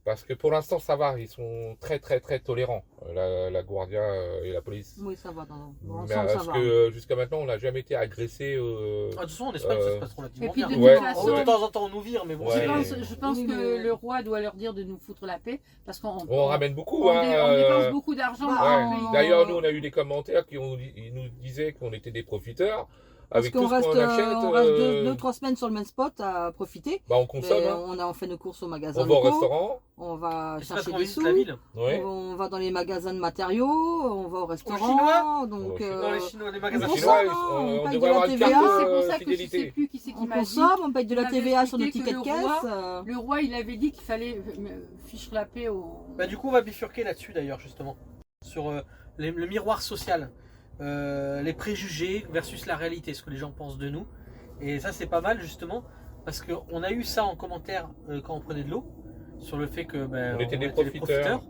Parce que pour l'instant ça va, ils sont très très très tolérants, la Guardia et la police. Oui, ça va. Dans Mais l'ensemble, ça parce va. que jusqu'à maintenant on n'a jamais été agressé. De toute façon, en Espagne, ça se passe relativement Et puis bien. de toute Ouais. façon, De temps en temps, on nous vire, mais bon, Ouais. je pense Oui, que mais- le roi doit leur dire de nous foutre la paix parce qu'on On ramène beaucoup. on Hein, dépense beaucoup d'argent bah, dans Ouais. le pays. D'ailleurs, nous, on a eu des commentaires ils nous disaient qu'on était des profiteurs. Parce Avec qu'on tout ce reste, qu'on achète, on reste 2-3 semaines sur le même spot à profiter. on consomme. Mais Hein. on fait nos courses au magasin On va au locaux, restaurant. on va c'est parce chercher qu'on des visite sous, la ville. Ouais. on va dans les magasins de matériaux, on va au restaurant. Chinois Donc, Dans les Chinois, les Les magasins on Chinois, consomme, on on paye devrait de la avoir une TVA, carte C'est pour ça que je sais fidélité. plus qui c'est qui on m'a dit. consomme, on paye de la il m'avait TVA sur nos expliqué tickets de que le caisse. roi- Le roi, il avait dit qu'il fallait fiche la paix au. Bah, du coup, on va bifurquer là-dessus d'ailleurs, justement. Sur le miroir social. Les préjugés versus la réalité, ce que les gens pensent de nous. Et ça, c'est pas mal, justement, parce qu'on a eu ça en commentaire quand on prenait de l'eau, sur le fait que On était des profiteurs.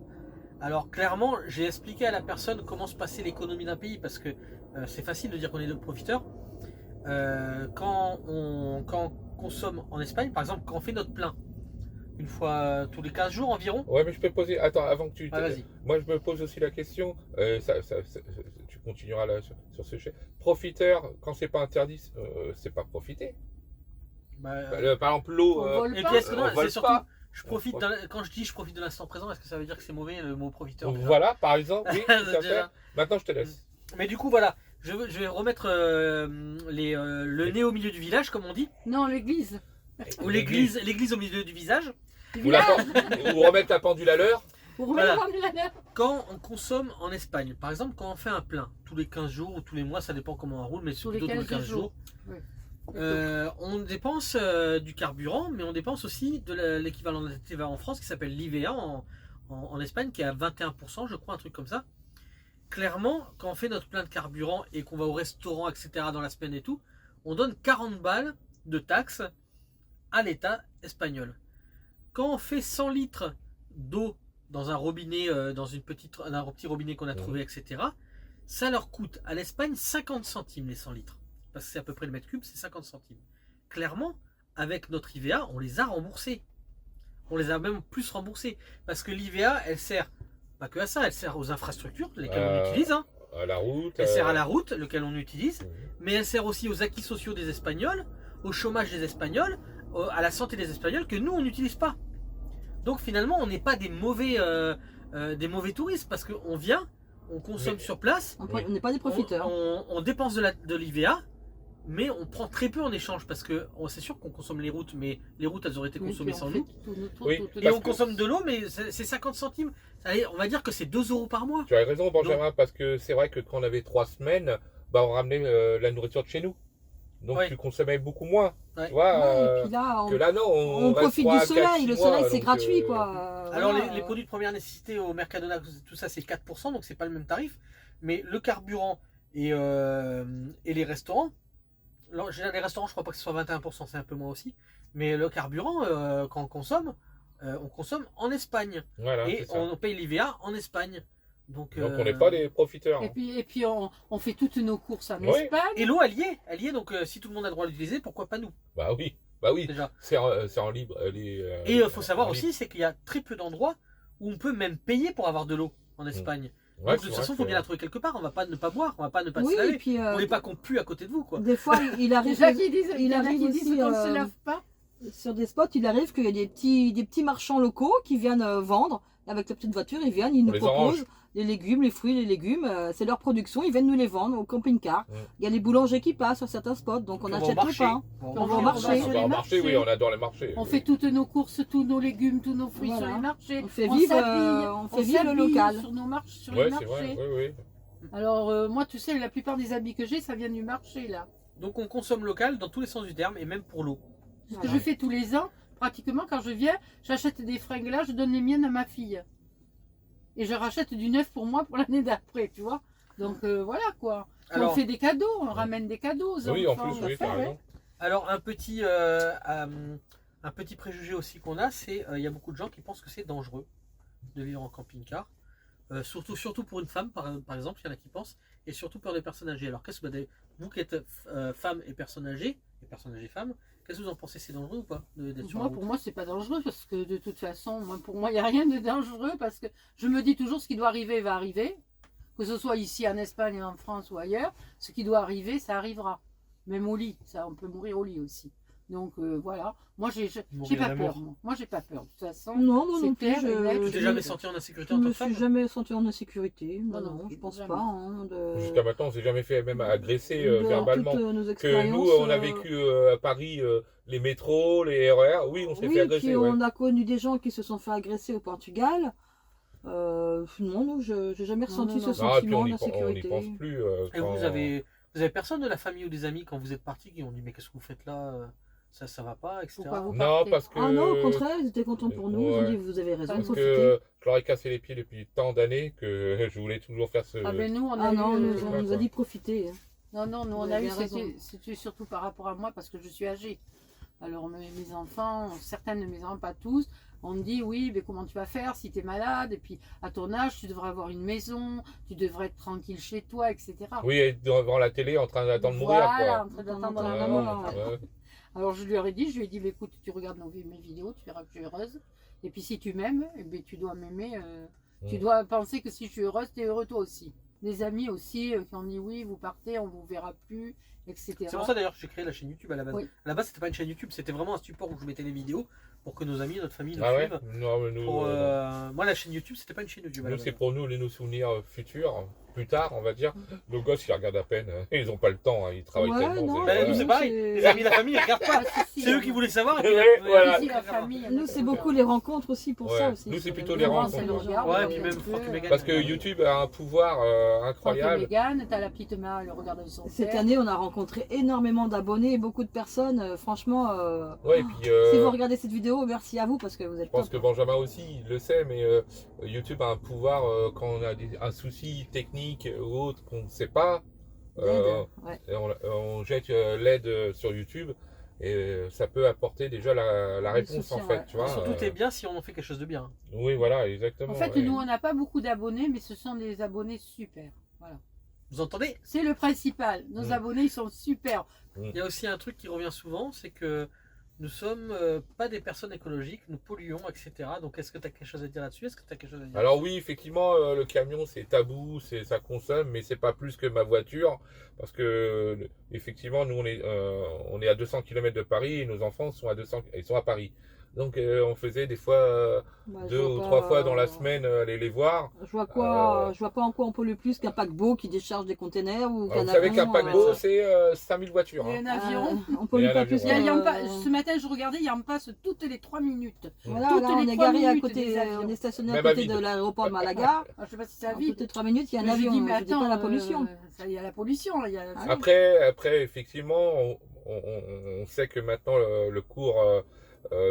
Alors, clairement, j'ai expliqué à la personne comment se passait l'économie d'un pays, parce que c'est facile de dire qu'on est des profiteurs. Quand on consomme en Espagne, par exemple, quand on fait notre plein, une fois tous les 15 jours environ. Ouais, mais je peux poser. Attends, avant que tu. Ah, vas-y. Moi, je me pose aussi la question. Tu continueras là sur ce sujet. Profiteur, quand c'est pas interdit, c'est pas profiter. Par exemple, l'eau. On vole Et pas. puis, est-ce que on non, vole c'est surtout, pas. quand je dis je profite de l'instant présent, est-ce que ça veut dire que c'est mauvais le mot profiteur déjà Voilà, par exemple. Oui, tout à fait. Déjà. Maintenant, je te laisse. Mais du coup, voilà, je vais remettre le nez au milieu du village, comme on dit, Non, l'église. ou l'église au milieu du visage. Ou remettre la pendule à l'heure. Pour Voilà. remettre la mer. Quand on consomme en Espagne, par exemple, quand on fait un plein, tous les 15 jours ou tous les mois, ça dépend comment on roule, mais c'est Tous les plutôt tous les 15 15 jours. Oui. On dépense du carburant, mais on dépense aussi de l'équivalent de la TVA en France qui s'appelle l'IVA en Espagne, qui est à 21%, je crois, un truc comme ça. Clairement, quand on fait notre plein de carburant et qu'on va au restaurant, etc., dans la semaine et tout, on donne 40 balles de taxes à l'État espagnol. Quand on fait 100 litres d'eau dans un robinet, dans un petit robinet qu'on a trouvé, etc., ça leur coûte à l'Espagne 50 centimes les 100 litres. Parce que c'est à peu près le mètre cube, c'est 50 centimes. Clairement, avec notre IVA, on les a remboursés. On les a même plus remboursés. Parce que l'IVA, elle sert pas que à ça, elle sert aux infrastructures, lesquelles on utilise. Hein. À la route. Elle sert à la route, lequel on utilise. Mhm. Mais elle sert aussi aux acquis sociaux des Espagnols, au chômage des Espagnols, à la santé des Espagnols, que nous, on n'utilise pas. Donc finalement, on n'est pas des mauvais touristes, parce qu'on vient, on consomme sur place, On n'est pas des profiteurs. on dépense de l'IVA, mais on prend très peu en échange, parce que c'est sûr qu'on consomme les routes, mais les routes, elles auraient été consommées sans nous. Oui. Et Parce on que- consomme de l'eau, mais c'est 50 centimes. Allez, on va dire que c'est 2 euros par mois. Tu as raison, Benjamin, parce que c'est vrai que quand on avait 3 semaines, on ramenait la nourriture de chez nous. Donc Ouais. tu consommais beaucoup moins. Ouais. Tu vois, Ouais, et puis là, que là, non, on reste profite 3, du soleil. 4, 6 Le mois, soleil, c'est donc, gratuit, quoi. Alors Voilà. les produits de première nécessité au Mercadona, tout ça c'est 4%, donc c'est pas le même tarif. Mais le carburant et les restaurants, les restaurants je crois pas que ce soit 21%, c'est un peu moins aussi. Mais le carburant, quand on consomme en Espagne. Voilà, Et c'est ça. on paye l'IVA en Espagne. Donc on n'est pas des profiteurs. Et puis on fait toutes nos courses en Oui. Espagne. Et l'eau elle y est, donc si tout le monde a le droit de l'utiliser, pourquoi pas nous Bah oui, déjà. c'est en libre. Et il faut savoir aussi, c'est qu'il y a très peu d'endroits où on peut même payer pour avoir de l'eau en Espagne. Ouais, Donc de toute façon, il faut bien la trouver quelque part. On va pas ne pas boire, on va pas ne pas Oui, se et laver. puis On n'est pas qu'on pue à côté de vous, quoi. des fois, il arrive, Déjà qui disent, il il y en a arrive qui disent aussi, qu'on ne se lave pas. sur des spots, il arrive qu'il y a des petits marchands locaux qui viennent vendre. Avec la petite voiture, ils viennent, ils nous Les proposent oranges. les légumes, les fruits, les légumes. C'est leur production, ils viennent nous les vendre au camping-car. Mm. Il y a les boulangers qui passent sur certains spots, donc on va au achète le marché. pain. On va au va marché. sur On les va au marché, marchés. oui, on adore les marchés. On fait toutes nos courses, tous nos légumes, tous nos fruits Voilà. sur les marchés. On fait vivre, s'habille, on fait vivre le s'habille local. Sur nos marches, sur Ouais, les c'est marchés. vrai, oui. Alors moi, tu sais, la plupart des habits que j'ai, ça vient du marché là. Donc on consomme local dans tous les sens du terme et même pour l'eau. Ce que je fais tous les ans, pratiquement quand je viens, j'achète des fringues là, je donne les miennes à ma fille. Et je rachète du neuf pour moi pour l'année d'après, tu vois. Donc voilà quoi. Alors- On fait des cadeaux, on ramène des cadeaux aux Oui, en enfants. plus, on oui, fait, t'as ouais. raison. Alors un petit préjugé aussi qu'on a, c'est il y a beaucoup de gens qui pensent que c'est dangereux de vivre en camping-car. Surtout pour une femme, par exemple, il y en a qui pensent, et surtout pour des personnes âgées. Alors qu'est-ce que vous qui êtes femme et personnes âgées femmes, qu'est-ce que vous en pensez? C'est dangereux ou pas d'être sur la Moi, route? pour moi, c'est pas dangereux parce que de toute façon, pour moi, il n'y a rien de dangereux parce que je me dis toujours ce qui doit arriver va arriver. Que ce soit ici en Espagne, en France ou ailleurs, ce qui doit arriver, ça arrivera. Même au lit, ça, on peut mourir au lit aussi. Donc voilà, moi j'ai Mourir pas d'amour. peur. Moi j'ai pas peur. De toute façon, Non, moi c'est non plus. clair et net. Tu t'es jamais senti en insécurité Je en tant me que femme? suis jamais sentie en insécurité. Non, Non, non, je pense jamais. pas. Hein, Jusqu'à maintenant, on s'est jamais fait même agresser dans verbalement. toutes nos Que expériences, nous, on a vécu à Paris les métros, les RER. Oui, on s'est oui, fait agresser. puis Ouais. on a connu des gens qui se sont fait agresser au Portugal. Non, je n'ai jamais ressenti non, ce non. Ah, et puis sentiment on n'y d'insécurité. pense plus. Et vous avez personne de la famille ou des amis quand vous êtes partis qui ont dit mais qu'est-ce que vous faites là? Ça va pas, etc. Pourquoi vous Non, partez parce que. Ah non, au contraire, ils étaient contents pour nous. Ils ont Ouais. dit vous avez raison, Parce Parce profitez. que je leur ai cassé les pieds depuis tant d'années que je voulais toujours faire ce. Ah ben nous, on a Ah non, eu, on nous a dit profitez. hein. Non, nous Vous on a avez eu, bien raison. c'était surtout par rapport à moi parce que je suis âgée. Alors mes enfants, certains de mes enfants, pas tous, on me dit oui, mais comment tu vas faire si tu es malade? Et puis à ton âge, tu devrais avoir une maison, tu devrais être tranquille chez toi, etc. Oui, être devant la télé en train d'attendre de mourir. Voilà, en Quoi. train d'attendre Ouais, la mort. Ouais. Alors je lui ai dit, mais écoute, tu regardes mes vidéos, tu verras que je suis heureuse. Et puis si tu m'aimes, eh bien, tu dois m'aimer. Tu dois penser que si je suis heureuse, tu es heureux toi aussi. Des amis aussi qui ont dit oui, vous partez, on vous verra plus, etc. C'est pour ça d'ailleurs que j'ai créé la chaîne YouTube à la base. Oui. À la base, c'était pas une chaîne YouTube, c'était vraiment un support où je mettais les vidéos pour que nos amis, notre famille nous Ah ouais. suivent. Non, mais nous, Moi, la chaîne YouTube, c'était pas une chaîne YouTube. à la nous base. c'est pour nous nos souvenirs futurs, plus tard, on va dire. Nos gosses, ils regardent à peine. Ils n'ont pas le temps, hein, ils travaillent Ouais, tellement. non, c'est- Ben, nous, c'est pareil. Les amis de la famille, ils regardent pas. Ah, si, C'est eux on- qui voulaient savoir. Et puis, Ouais, voilà. Si, la famille. Nous, c'est beaucoup les rencontres aussi pour Ouais. ça aussi. Nous, c'est Ça plutôt aime les bien voir rencontres. ces gens. Regarde, Ouais, on puis est même un Franck peu- et Mégane. Parce que YouTube a un pouvoir Franck et incroyable. Mégane, t'as la petite main, elle regarde son Cette père. année, on a rencontré énormément d'abonnés et beaucoup de personnes. Franchement, Ouais, et puis si vous regardez cette vidéo, merci à vous parce que vous êtes je pense top. que Benjamin aussi, il le sait, mais YouTube a un pouvoir quand on a un souci technique ou autre qu'on ne sait pas. D'aide, ouais. Et on jette l'aide sur YouTube et ça peut apporter déjà la réponse soutien, en fait, ouais. tu vois. Surtout, t'es bien si on en fait quelque chose de bien. Oui, voilà, exactement. En fait, ouais. nous, on n'a pas beaucoup d'abonnés, mais ce sont des abonnés super. Voilà. Vous entendez? C'est le principal. Nos Mm. abonnés, ils sont super. Il y a aussi un truc qui revient souvent, c'est que nous sommes pas des personnes écologiques, nous polluons, etc. Donc, est-ce que tu as quelque chose à dire là-dessus? Est-ce que tu as quelque chose à dire? Alors oui, effectivement, le camion c'est tabou, ça consomme, mais c'est pas plus que ma voiture, parce que effectivement, nous on est à 200 km de Paris et nos enfants sont ils sont à Paris. Donc on faisait des fois Bah, je 2 vois ou pas- 3 fois dans la semaine aller les voir. Je vois pas en quoi on pollue plus qu'un paquebot qui décharge des containers ou Alors, qu'un vous savez avion, qu'un paquebot c'est 5000 voitures. Il y a hein. un avion. on pollue Et un pas avion, plus ouais. Il y a qu'un- un pa- Ce matin, je regardais, il y en passe toutes les 3 minutes. Voilà, toutes là, les on est 3 garé à minutes des côté, avions. on est stationné à Même à côté vide. de l'aéroport de Malaga. Ah, je sais pas si ça Toutes vide. les 3 minutes, il y a un Mais je avion. dis, mais Je dis pas attends, la pollution. il y a la pollution. Il y a... Après, effectivement, on sait que maintenant le cours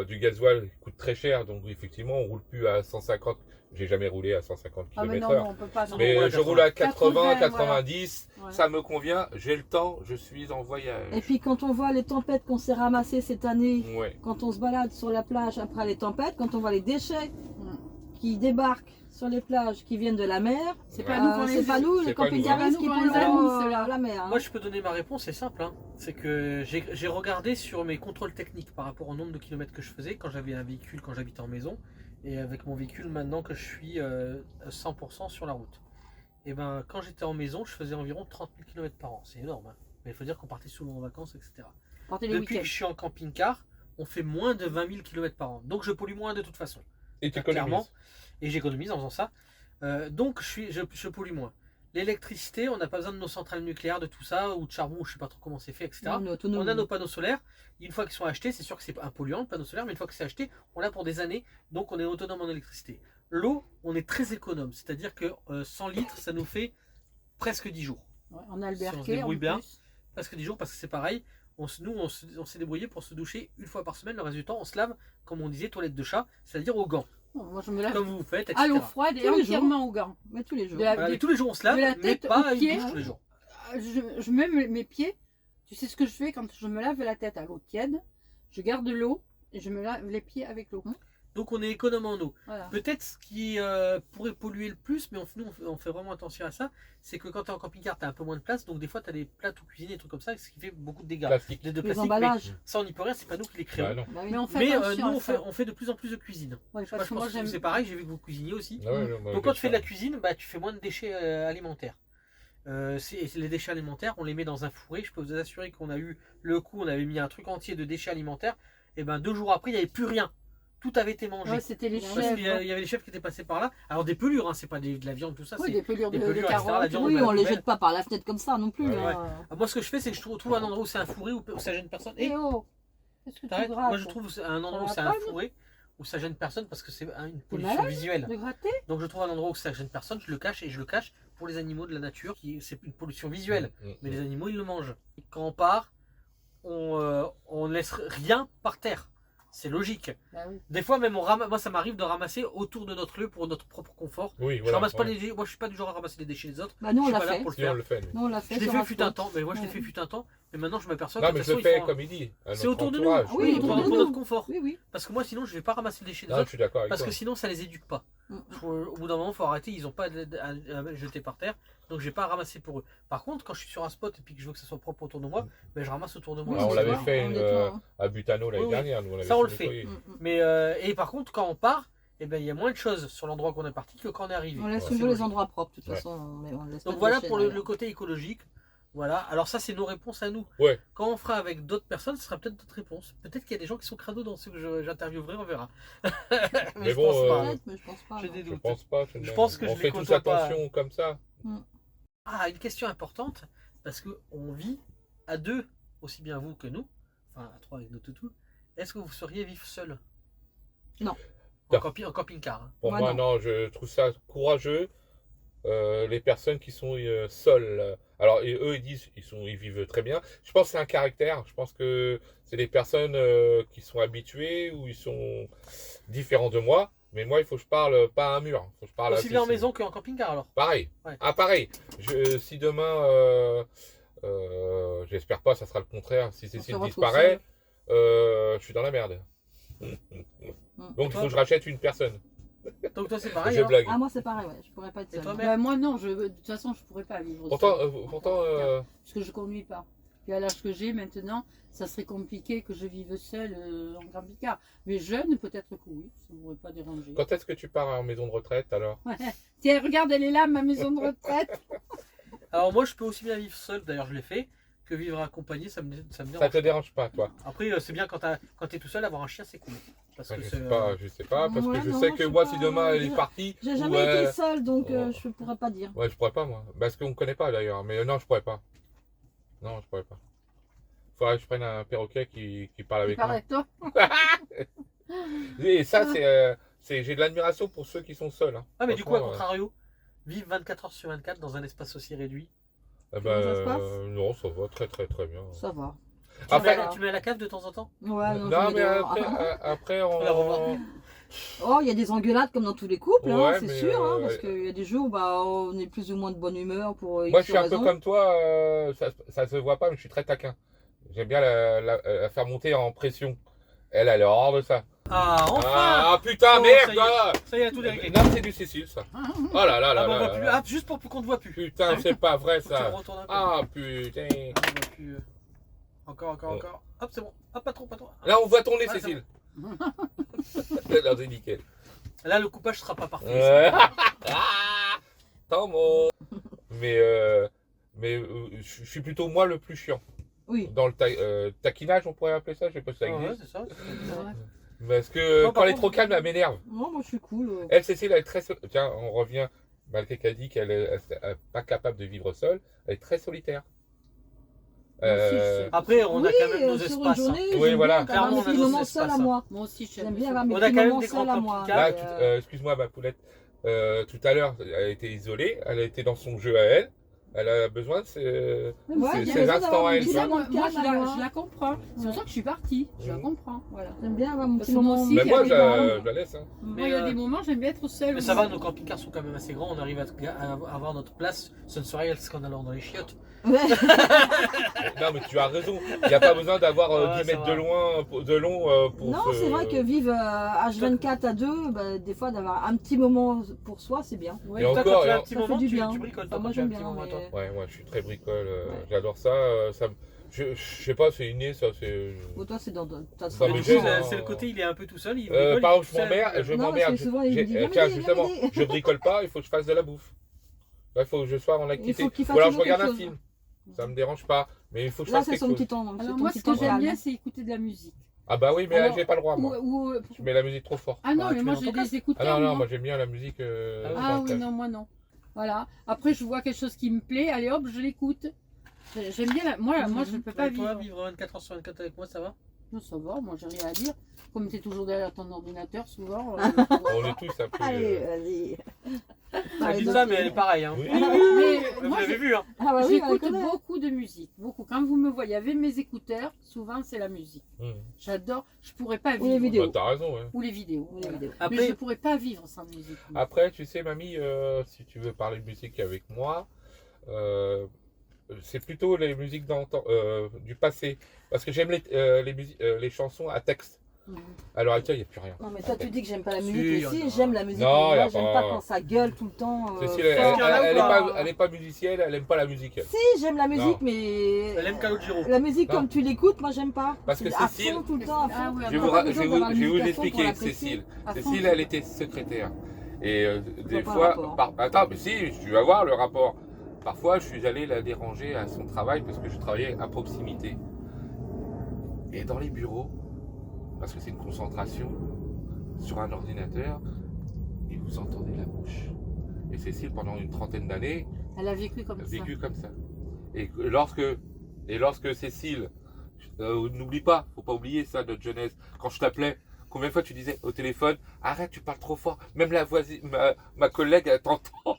du gasoil coûte très cher, donc effectivement, on roule plus à 150. J'ai jamais roulé à 150 Ah, mais km/h. non, on peut pas. non. Mais Ouais, je roule à 80, 80, 90, voilà. ça me convient, j'ai le temps, je suis en voyage. Et puis quand on voit les tempêtes qu'on s'est ramassées cette année, Ouais. quand on se balade sur la plage après les tempêtes, quand on voit les déchets Mm. qui débarquent sur les plages qui viennent de la mer, C'est pas nous qu'on les c'est pas nous, C'est les pas nous, camping-caristes hein. qui C'est pas nous polluent qu'on les a mis, ceux-là. la mer. hein. Moi, je peux donner ma réponse, c'est simple. Hein. C'est que j'ai regardé sur mes contrôles techniques par rapport au nombre de kilomètres que je faisais quand j'avais un véhicule, quand j'habitais en maison, et avec mon véhicule maintenant que je suis 100% sur la route. Et ben, quand j'étais en maison, je faisais environ 30 000 km par an. C'est énorme. Hein. Mais il faut dire qu'on partait souvent en vacances, etc. Partez les Depuis week-ends. que je suis en camping-car, on fait moins de 20 000 km par an. Donc je pollue moins de toute façon. Et tu Clairement. économises. Et j'économise en faisant ça. Donc je pollue moins. L'électricité, on n'a pas besoin de nos centrales nucléaires, de tout ça, ou de charbon, ou je sais pas trop comment c'est fait, etc. On est autonome. On a nos panneaux solaires. Une fois qu'ils sont achetés, c'est sûr que c'est un polluant le panneau solaire, mais une fois que c'est acheté, on l'a pour des années, donc on est autonome en électricité. L'eau, on est très économe, c'est-à-dire que 100 litres, ça nous fait presque 10 jours. Ouais, en Si on se Alberquet, en débrouille bien. plus. presque 10 jours, parce que c'est pareil. Nous, on s'est débrouillé pour se doucher une fois par semaine. Le reste du temps, on se lave, comme on disait, toilette de chat, c'est-à-dire aux gants, Bon, moi, je me lave comme vous faites, à etc. l'eau froide et Tous les entièrement au gant. Mais tous les jours. De la- Voilà, mais tous les jours, on se lave, de la mais tête pas aux à une pieds. douche tous les jours. Je mets mes pieds. Tu sais ce que je fais quand je me lave la tête à l'eau tiède? Je garde l'eau et je me lave les pieds avec l'eau. Donc, on est économe en eau. Voilà. Peut-être ce qui pourrait polluer le plus, mais nous on fait vraiment attention à ça, c'est que quand tu es en camping-car, tu as un peu moins de place, donc des fois tu as des plats tout cuisinés, des trucs comme ça, ce qui fait beaucoup de dégâts. Plastique. De Les plastique, mais emballages. ça on n'y peut rien, c'est pas nous qui les créons. Bah non. Bah oui. Mais on fait Mais attention nous à ça. on fait de plus en plus de cuisine. Ouais, Je sais pas, parce je que moi, pense que j'aime. c'est pareil, j'ai vu que vous cuisiniez aussi. Ah ouais, moi, Donc quand j'ai tu fais de ça. la cuisine, bah, tu fais moins de déchets alimentaires. Les déchets alimentaires, on les met dans un fourré. Je peux vous assurer qu'on a eu le coup, on avait mis un truc entier de déchets alimentaires. Et ben 2 jours après, il n'y avait plus rien. Tout avait été mangé. Ouais, c'était les Parce chèvres. qu'il y avait les chefs qui étaient passés par là. Alors des pelures, hein, c'est pas de la viande, tout ça. Oui, c'est- des pelures des de pelures, etc., la carottes. viande. Oui, de la on les poubelle. jette pas par la fenêtre comme ça non plus. Ouais. hein. Moi, ce que je fais, c'est que je trouve un endroit où c'est un fourré où ça gêne personne. Et Eh oh, qu'est-ce que t'arrêtes. tu grattes? Moi, je trouve un endroit où va c'est pas, un non fourré où ça gêne personne parce que c'est une pollution malade visuelle. De gratter? Donc, je trouve un endroit où ça gêne personne, je le cache et je le cache pour les animaux de la nature. C'est une pollution visuelle, mais les animaux ils le mangent. Et quand on part, on laisse rien par terre. C'est logique. Bah oui. Des fois, même, moi, ça m'arrive de ramasser autour de notre lieu pour notre propre confort. Oui, Je voilà. ramasse pas ouais. les. Moi, je suis pas du genre à ramasser les déchets des autres. Bah nous Je on suis l'a pas là fait. pour le Si on faire. le fait. Nous on l'a fait. Je l'ai sur fait un fut un spot. temps, mais moi je l'ai Ouais. fait fut un temps, mais maintenant je m'aperçois Non, que mais de je toute le façon, fais comme il dit. à c'est notre autour de nous. entourage. Oui, pour autour de notre nous. confort. Oui, oui. Parce que moi sinon je vais pas ramasser les déchets des Non, je autres, suis d'accord avec parce toi. que sinon ça les éduque pas. Mm. Au bout d'un moment, il faut arrêter, ils ont pas à jeter par terre, donc je vais pas ramasser pour eux. Par contre, quand je suis sur un spot et puis que je veux que ça soit propre autour de moi, ben, je ramasse autour de moi. Oui, Ah, on c'est l'avait vrai, fait on nettoie. à Butano l'année Oui, oui. dernière. Nous, on Ça, on le fait fait. nettoyer. Mais et par contre, quand on part, eh ben, il y a moins de choses sur l'endroit qu'on est parti que quand on est arrivé. On laisse Ouais, toujours c'est les logique. endroits propres. De toute Ouais. façon, on laisse pas Donc de voilà déchets pour derrière. le côté écologique. Voilà, alors ça c'est nos réponses à nous. Ouais. Quand on fera avec d'autres personnes, ce sera peut-être d'autres réponses. Peut-être qu'il y a des gens qui sont crado dans ceux que j'interviewerai, on verra. Mais je bon, pense pas. Peut-être, mais je pense pas. J'ai non. des Je doutes. pense pas. tout de Je même. pense que on je les fait tous côtoie pas. attention comme ça. Ah, une question importante, parce qu'on vit à deux, aussi bien vous que nous, enfin à trois avec nos toutous. Est-ce que vous sauriez vivre seul? Non. En camping-car. Hein. Pour Moi, moi, non, je trouve ça courageux. Les personnes qui sont seules. Alors, et eux, ils disent ils vivent très bien. Je pense que c'est un caractère. Je pense que c'est des personnes qui sont habituées ou ils sont différents de moi. Mais moi, il faut que je parle pas à un mur. Il faut que je parle Aussi bien en accessible. maison qu'en camping-car alors. Pareil. Ouais. Ah, pareil. Si demain, j'espère pas, ça sera le contraire. Si Cécile retrouve disparaît, je suis dans la merde. Donc, il faut que je rachète une personne. Donc toi c'est pareil. Je alors blague. Ah moi c'est pareil, ouais. Je pourrais pas être Et seule. toi, Bah, moi non, de toute façon je pourrais pas vivre Pourtant, seule. Parce que je conduis pas. Puis à l'âge que j'ai maintenant, ça serait compliqué que je vive seule en camping-car. Mais jeune, peut-être que oui, ça ne m'aurait pas dérangé. quand est-ce que tu pars en maison de retraite alors? Tiens, regarde, elle est là, ma maison de retraite. Alors moi je peux aussi bien vivre seul, d'ailleurs je l'ai fait, que vivre accompagné, ça me dérange. Ça te pas. dérange pas, toi? Après c'est bien quand t'es tout seul, avoir un chien c'est cool. Parce Ouais, que je c'est, sais pas, parce Ouais, que je non, sais je que sais moi, pas. si demain elle est partie, J'ai jamais ouais, été seule, donc Ouais. je pourrais pas dire. ouais, je pourrais pas moi, parce qu'on me connaît pas d'ailleurs, mais non, je pourrais pas. Non, je pourrais pas. Faudrait que je prenne un perroquet qui parle Il avec parle moi. avec toi. Et ça, j'ai de l'admiration pour ceux qui sont seuls. Hein. Ah mais du coup à Franchement, contrario, vivre 24 heures sur 24 dans un espace aussi réduit. Comment ça se passe non, ça va très très très bien. Ça va. Après, va. Tu mets à la cave de temps en temps? Ouais, non, non, je mais mets dehors. après On la revoit. Oh, il y a des engueulades comme dans tous les couples, hein, Ouais, c'est mais, sûr, hein, parce qu'il y a des jours où bah, on est plus ou moins de bonne humeur pour moi, X je suis un peu raisons. comme toi, ça se voit pas, mais je suis très taquin. J'aime bien la faire monter en pression. Elle est hors de ça. Ah enfin! Ah putain, Oh, merde ça y est. quoi. Ça y est, tout est réglé. Non, c'est du Cécile ça. Oh là là Ah, là bon, on là voit là plus. là. Ah, juste pour qu'on ne voit plus. Putain, c'est pas vrai Faut que tu ça. le retournes un peu. Ah putain. Ah, on voit plus. Encore. Hop, c'est bon. Hop, pas trop. Là, on voit ton nez, Ouais, Cécile. Là, c'est nickel. Là, le coupage sera pas parfait. Tant bon. Mais je suis plutôt moi le plus chiant. Oui. Dans le taquinage, on pourrait appeler ça, je sais pas si ça Ah ouais, existe. c'est ça. Parce que Non, quand par elle est contre- trop calme, elle m'énerve. Non, moi je suis cool. Elle, Cécile, elle est très. Tiens, on revient, malgré qu'elle dit qu'elle est pas capable de vivre seule, elle est très solitaire. Moi aussi, je sais. Après, on a Oui, quand même nos sur espaces. une hein. journée, Oui, j'aime voilà. bien avoir Clairement, mes on a petits nos moments espaces, seuls à hein. moi. Moi aussi, J'aime bien avoir mes On a petits quand même moments des seuls grands à moi. camping-cars. Là, Et, excuse-moi, ma poulette. Tout à l'heure, elle était isolée. Elle était dans son jeu à elle. Elle a besoin de ses Ouais, c'est- il y a c'est besoin l'instant d'avoir à un elle, petit tu vois. moment de moi, calme, je la comprends. C'est pour ça que je suis partie. Je la Mhm. comprends. Voilà. J'aime bien avoir mon Parce petit que moi moment. aussi, Mais il y moi, a je des moments- je la laisse. Hein. Moi, il y a des moments, j'aime bien être seule. Mais ça va, nos camping-cars sont quand même assez grands, on arrive à avoir notre place. Ce ne serait rien qu'en allant dans les chiottes. Ouais. Non, mais tu as raison. Il n'y a pas besoin d'avoir Ouais, 10 ça mètres va. de long pour Non, se- c'est vrai que vivre H24 à deux, bah, des fois d'avoir un petit moment pour soi, c'est bien. Ouais. Et Toi, encore, quand tu as et un en- petit Ça fait moment, du tu bien. bricoles. Enfin, Toi, moi, quand tu as un j'aime petit bien, moment à toi. mais- Ouais, moi je suis très bricole, Ouais. j'adore ça. Je sais pas, c'est inné ça. C'est... Bon, toi, c'est dans ta Ça Mais me du gêne, coup, hein. c'est le côté, il est un peu tout seul. Il Par bricole, exemple, il est tout seul. je Non, m'emmerde. parce que souvent, il me dit, viens Tiens, m'aider, justement, viens m'aider. je bricole pas, il faut que je fasse de la bouffe. Là, il faut que je sois en activité. faut qu'il fasse Ou alors je toujours regarde un quelque film. Ça me dérange pas, mais il faut que je Là, fasse c'est quelque son chose. petit temps. c'est Alors ton moi, petit ce temps que j'aime calme. bien, c'est écouter de la musique. Ah bah oui, mais Alors, j'ai pas le droit, moi. Ou- Je mets la musique trop fort. Ah non, Bah, mais tu moi mets dans j'ai ton des casque. Ah écouteurs. non, non, moi. moi j'aime bien la musique. Ah dans oui, le non, moi non. Voilà. Après, je vois quelque chose qui me plaît, allez hop, je l'écoute. J'aime bien la... Moi, je ne peux pas Et toi, vivre. vivre 24 heures sur 24 avec moi, ça va? Non, ça va, moi j'ai rien à dire. Comme tu es toujours derrière ton ordinateur, souvent. On est tous un peu. Allez, vas-y. Elle dit ça, mais elle est pareille. Hein. Oui. Mais Vous moi, l'avez vu, hein? Ah bah oui, on j'écoute connaît. beaucoup de musique. Beaucoup. Quand vous me voyez avec mes écouteurs, souvent c'est la musique. Mmh. J'adore. Je pourrais pas Ou les vivre. vidéos. Bah, t'as raison, ouais. Ou les vidéos. Ou les voilà. vidéos. Mais Après, je pourrais pas vivre sans musique. Après, tu sais, mamie, si tu veux parler de musique avec moi, c'est plutôt les musiques du passé. Parce que j'aime les chansons à texte. Mhm. À l'heure actuelle, il n'y a plus rien. Non, mais toi, tu dis que j'aime pas la Si, musique. y Mais en si, a. j'aime la musique. Non, mais y a moi, j'aime pas. pas quand ça gueule tout le temps. Cécile, fort. elle est pas musicienne, elle aime pas la musique. Si, j'aime la musique, Non. mais. elle aime Calogero. La musique, Non. comme tu l'écoutes, moi, j'aime pas. Parce que C'est à Cécile- fond, tout le temps, à fond. Ah oui, Je vais non, vous, pas je besoin vais d'avoir vous, la je vais vous musique à fond pour expliquer, l'apprécier. Cécile. À fond, Cécile, c'est- elle était secrétaire. Et des vois pas le fois, rapport. attends, mais si, tu vas voir le rapport. Parfois, je suis allé la déranger à son travail parce que je travaillais à proximité. Et dans les bureaux, parce que c'est une concentration sur un ordinateur, et vous entendez la bouche. Et Cécile, pendant une trentaine d'années, Elle a vécu comme a ça. vécu comme ça. Et lorsque Cécile, n'oublie pas, faut pas oublier ça, notre jeunesse. Quand je t'appelais, combien de fois tu disais au téléphone, arrête, tu parles trop fort. Même la voisine, ma collègue, elle t'entend.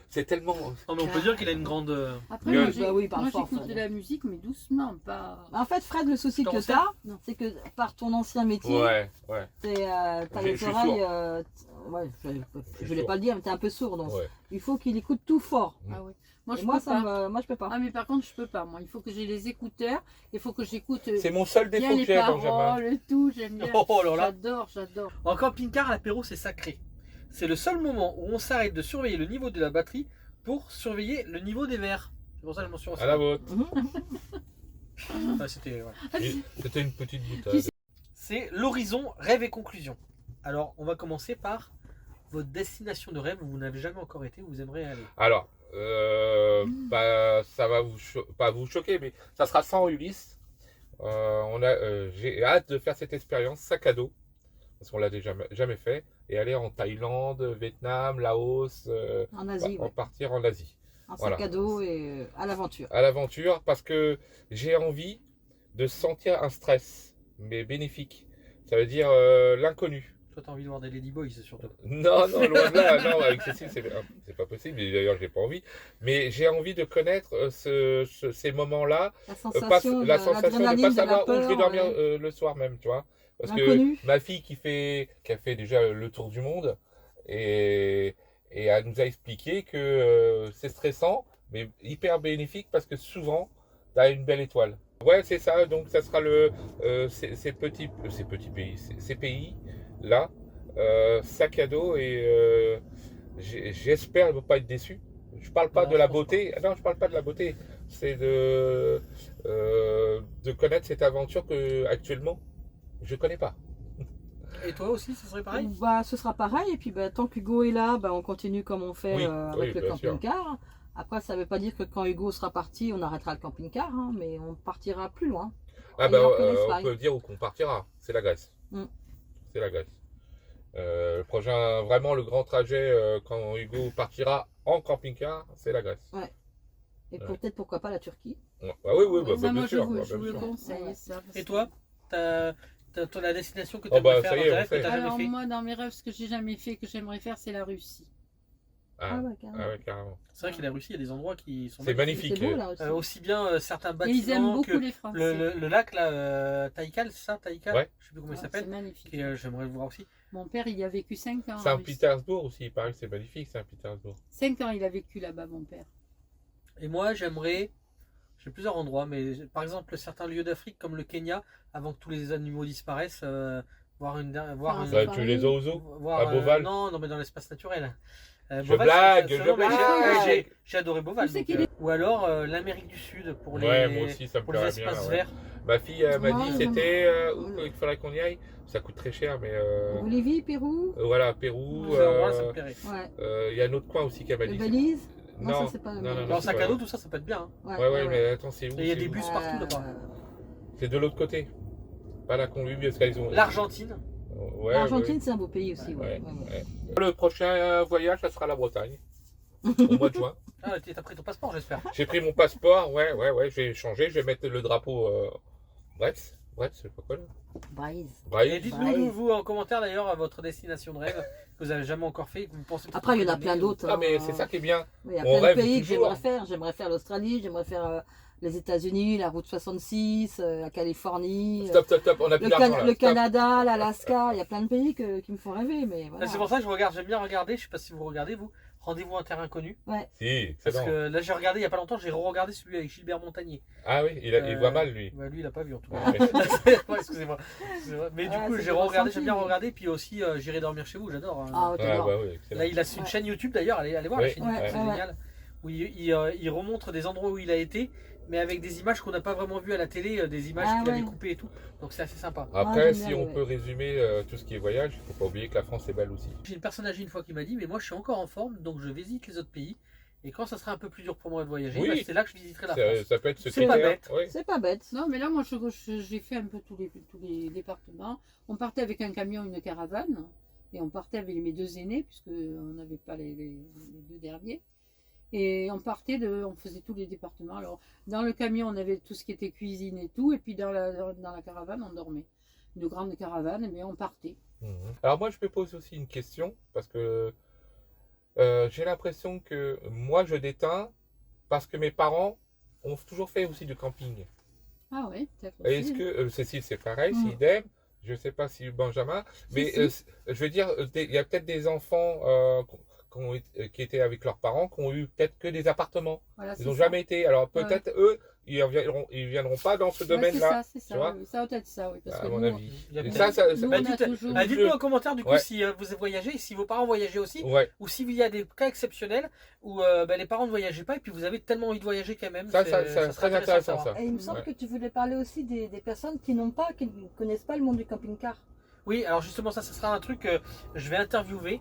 C'est tellement. Non, mais on peut dire qu'il a une grande. Après, Gueule. moi, Bah oui, par moi, force, j'écoute de la musique, mais doucement, pas. En fait, Fred, le souci que Cancer. t'as, c'est que par ton ancien métier, Ouais. t'as Je les suis oreilles. sourd. Ouais, je suis voulais sourd. pas le dire, mais t'es un peu sourd, donc Ouais. il faut qu'il écoute tout fort. Ah oui. Moi, Et je moi, peux pas. moi, je peux pas. Ah, mais par contre, je peux pas. Moi, il faut que j'ai les écouteurs. Il faut que j'écoute C'est mon seul bien défaut que les j'ai, Benjamin. paroles, tout. J'aime bien. Oh là là. J'adore, j'adore. En camping-car, l'apéro, c'est sacré. C'est le seul moment où on s'arrête de surveiller le niveau de la batterie pour surveiller le niveau des verres. C'est pour ça que je m'en suis À la vôtre. Enfin, c'était. Voilà. C'était une petite boutade. C'est l'horizon, rêve et conclusion. Alors, on va commencer par votre destination de rêve où vous n'avez jamais encore été, où vous aimeriez aller. Alors, ça va pas vous choquer, mais ça sera sans Ulysse. J'ai hâte de faire cette expérience sac à dos, parce qu'on l'a déjà jamais fait, et aller en Thaïlande, Vietnam, Laos, En Asie, ouais. partir en Asie, Un sac voilà. à dos et à l'aventure. à l'aventure, parce que j'ai envie de sentir un stress, mais bénéfique. Ça veut dire l'inconnu. Toi, t'as envie de voir des Ladyboys, surtout. Non, non, loin de là, non, avec Cécile, c'est pas possible, et d'ailleurs, j'ai pas envie. Mais j'ai envie de connaître ces moments-là, La la sensation, sensation de ne l'adrénaline, pas de la savoir où je vais peur, dormir ouais. le soir même, tu vois. Parce que L'inconnu. ma fille qui a fait déjà le tour du monde, et elle nous a expliqué que c'est stressant, mais hyper bénéfique parce que souvent, tu as une belle étoile. Ouais, c'est ça, donc ça sera ces pays-là, sac à dos, et j'espère ne pas être déçu. Je parle pas Non, de la je pense beauté, non, je parle pas de la beauté, c'est de connaître cette aventure que actuellement je connais pas. Et toi aussi, ce serait pareil? Bah, ce sera pareil. Et puis, bah, tant qu'Hugo est là, bah, on continue comme on fait Oui, avec oui, le bien sûr. camping-car. Après, ça ne veut pas dire que quand Hugo sera parti, on arrêtera le camping-car, hein, mais on partira plus loin. Ah Et ben, on connaît on Sly. peut dire où qu'on partira, c'est la Grèce. Mm. C'est la Grèce. Le prochain, vraiment le grand trajet quand Hugo partira en camping-car, c'est la Grèce. Et Ouais. peut-être pourquoi pas la Turquie. Ouais. Ah oui, oui, bah, Ça, bien moi, sûr. je bah, vous bien le sûr. conseille. Ça, parce Et que- toi, t'as la destination que tu Oh, bah, aimerais faire ça y dans est, tes on rêves que fait. t'as jamais Alors, fait? moi, dans mes rêves, ce que j'ai jamais fait, que j'aimerais faire, c'est la Russie. Ah ouais, carrément. Ah ouais, carrément. C'est vrai que la Russie, il y a des endroits qui sont C'est magnifique. C'est beau la Russie. Aussi bien certains Et ils aiment bâtiments beaucoup que les Français. le lac là, Taïkal, c'est ça, Taïkal Ouais. Je sais plus comment il Ouais, s'appelle. c'est magnifique. Et j'aimerais le voir aussi. Mon père, il y a vécu 5 ans. en Russie. Saint-Pétersbourg aussi, il paraît que c'est magnifique, Saint-Pétersbourg. 5 ans, il a vécu là-bas, mon père. Et moi, j'aimerais, j'ai plusieurs endroits, mais par exemple certains lieux d'Afrique comme le Kenya, avant que tous les animaux disparaissent, voir Enfin, une- Bah, Paris. tu les as aux zoo voir, à Beauval non, mais dans l'espace naturel. Je Beauval, blague, c'est- je non, mais blague. j'ai adoré Beauval. Tu sais donc, qu'il est- Ou alors l'Amérique du Sud pour les, Ouais, moi aussi, ça me pour les plairait bien. espaces ouais. verts. Ma fille m'a Moi, dit je- c'était où il faudrait qu'on y aille. Ça coûte très cher, mais Bolivie, Pérou. voilà, Pérou. Ces endroits-là, ça me plairait. Ouais. Il y a un autre coin aussi qu'elle m'a Le dit. Belize. Non, ça c'est pas non, le non, Belize. non, En c'est sac pas- à dos, tout ça, ça peut être bien. Hein. Ouais, mais attends, c'est où Et il y a c'est des où bus partout là-bas. C'est de l'autre côté. Pas la Colombie, parce qu'ils ont. L'Argentine. Ouais, L'Argentine, ouais. c'est un beau pays aussi. Ouais, Ouais. Ouais. ouais. Le prochain voyage, ça sera la Bretagne. Au mois de juin. Ah, t'as pris ton passeport, j'espère. J'ai pris mon passeport, ouais, je vais changer, je vais mettre le drapeau Brest, c'est pas quoi là Brise. Et Brest. dites-nous, vous, en commentaire d'ailleurs, votre destination de rêve que vous avez jamais encore fait, que vous pensez. que Après, il y en a vous plein allez- d'autres. Ah, mais hein. c'est ça qui est bien. Il y a On plein de rêve pays que toujours. j'aimerais faire. J'aimerais faire l'Australie, j'aimerais faire les États-Unis, la route 66, la Californie, Stop, on a plus d'argent là. le Stop. Canada, l'Alaska. Il y a plein de pays qui me font rêver. Mais voilà. C'est pour ça que je regarde, j'aime bien regarder, je sais pas si vous regardez, vous, Rendez-vous en terre inconnue. Si, Parce excellent. que là, j'ai regardé il y a pas longtemps, j'ai re-regardé celui avec Gilbert Montagnier. Ah oui, il voit mal lui. Bah, lui, il a pas vu en tout cas. Ouais, mais- Ouais, excusez-moi. Mais du Ah, coup, c'est j'ai des re-regardé, ressentis, j'aime bien mais- regarder, puis aussi J'irai dormir chez vous, j'adore. hein. Ah, Ouais, t'adores. bah oui, excellent. Là, il a une chaîne YouTube d'ailleurs, allez voir la Oui, chaîne ouais, YouTube, c'est ouais. génial. Où il remontre des endroits où il a été, mais avec des images qu'on n'a pas vraiment vues à la télé, des images Ah, qu'il a ouais. découpées et tout. Donc c'est assez sympa. Après, j'aime si bien, on ouais. peut résumer tout ce qui est voyage, il faut pas oublier que la France est belle aussi. J'ai une personne âgée une fois qui m'a dit, mais moi je suis encore en forme, donc je visite les autres pays. Et quand ça sera un peu plus dur pour moi de voyager, Oui. bah, c'est là que je visiterai la Ça, France. ça peut être ce C'est pas critère. bête. Oui. C'est pas bête. Non, mais là, moi, j'ai fait un peu tous les départements. On partait avec un camion, une caravane. Et on partait avec mes deux aînés, puisqu'on n'avait pas les deux derniers. Et on faisait tous les départements. Alors, dans le camion, on avait tout ce qui était cuisine et tout. Et puis, dans la caravane, on dormait. Une grande caravane, mais on partait. Mhm. Alors moi, je me pose aussi une question, parce que j'ai l'impression que moi, je déteins, parce que mes parents ont toujours fait aussi du camping. Ah ouais, t'as Et est-ce compris. que Cécile, c'est pareil, Mm. c'est idem, je ne sais pas si Benjamin, mais si. je veux dire, il y a peut-être des enfants qui étaient avec leurs parents, qui ont eu peut-être que des appartements. Voilà, Ils c'est n'ont ça. jamais été. Alors peut-être eux, ils viendront pas dans ce Ouais, domaine-là. c'est tu ça, vois, oui. Ça doit être ça, oui. Parce à que mon nous, avis. Il y a Et peut-être- nous, Bah, on a dites- toujours... dites-nous en commentaire du coup Ouais. si vous avez voyagé, si vos parents voyageaient aussi, Ouais, ou s'il y a des cas exceptionnels où les parents ne voyageaient pas et puis vous avez tellement envie de voyager quand même. ça, c'est- c'est serait très à intéressant savoir. ça. Et il me semble Ouais. que tu voulais parler aussi des personnes qui ne connaissent pas le monde du camping-car. Oui, alors justement ça sera un truc, je vais interviewer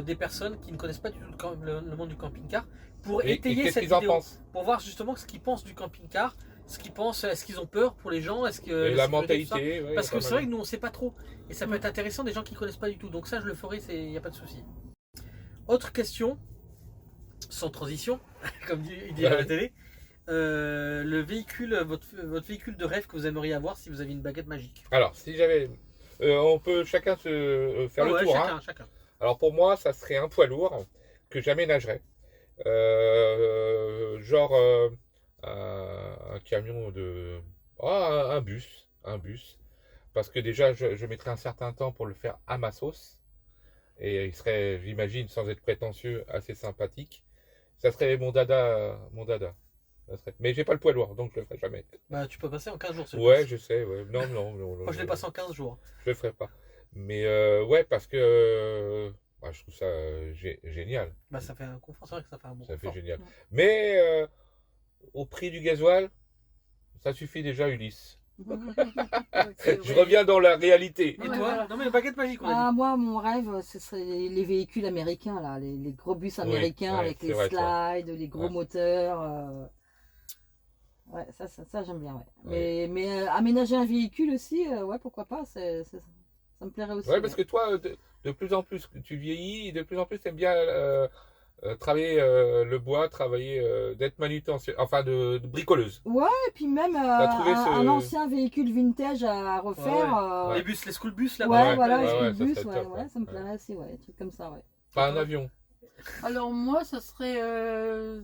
des personnes qui ne connaissent pas du tout le monde du camping-car pour Et étayer qu'est-ce cette qu'ils en vidéo, pensent? pour voir justement ce qu'ils pensent du camping-car, ce qu'ils pensent, est-ce qu'ils ont peur pour les gens, est-ce que Et la sécurité, tout ça. mentalité. ouais, Parce il y que a c'est pas vrai mal. que nous on sait pas trop et ça peut être intéressant des gens qui connaissent pas du tout. Donc ça je le ferai, il n'y a pas de souci. Autre question, sans transition, comme il dit à la télé. Le véhicule, votre véhicule de rêve que vous aimeriez avoir si vous aviez une baguette magique. Alors, si j'avais. On peut chacun se faire Ah le ouais, tour. chacun, Hein. chacun. Alors pour moi, ça serait un poids lourd que j'aménagerais. Genre un camion de. Ah, un bus. Un bus. Parce que déjà, je mettrais un certain temps pour le faire à ma sauce. Et il serait, j'imagine, sans être prétentieux, assez sympathique. Ça serait mon dada. Mon dada. Ça serait... Mais j'ai pas le poids lourd, donc je le ferai jamais. Bah tu peux passer en 15 jours. ce Ouais, bus. je sais. Ouais. Non. Moi je l'ai passé en 15 jours. Je le ferai pas. Mais ouais, parce que bah, je trouve ça génial. Bah ça fait un confort, c'est vrai que ça fait un bon Ça fait confort. génial. Mais au prix du gasoil, ça suffit déjà, Ulysse. Je reviens dans la réalité. Et Ouais, toi voilà. Non mais la baguette magique on a dit. Ah, moi, mon rêve, ce serait les véhicules américains, là, les gros bus américains ouais, avec c'est les vrai, ça. slides, les gros Ouais. moteurs. Ouais, ça j'aime bien, ouais. Mais aménager un véhicule aussi, ouais, pourquoi pas, ça me plairait aussi. Ouais, parce que toi, de plus en plus, tu vieillis, et de plus en plus, tu aimes bien travailler le bois, travailler d'être manutentionnaire, enfin de bricoleuse. Et puis même T'as trouvé un ce- ancien véhicule vintage à refaire. Les bus, les school bus là. Ouais, Ouais, voilà, ouais, les ouais, school bus, ça serait top, ouais, ça me ouais. plairait aussi, ouais, des trucs comme ça, ouais. Pas un avion. Alors moi, ça serait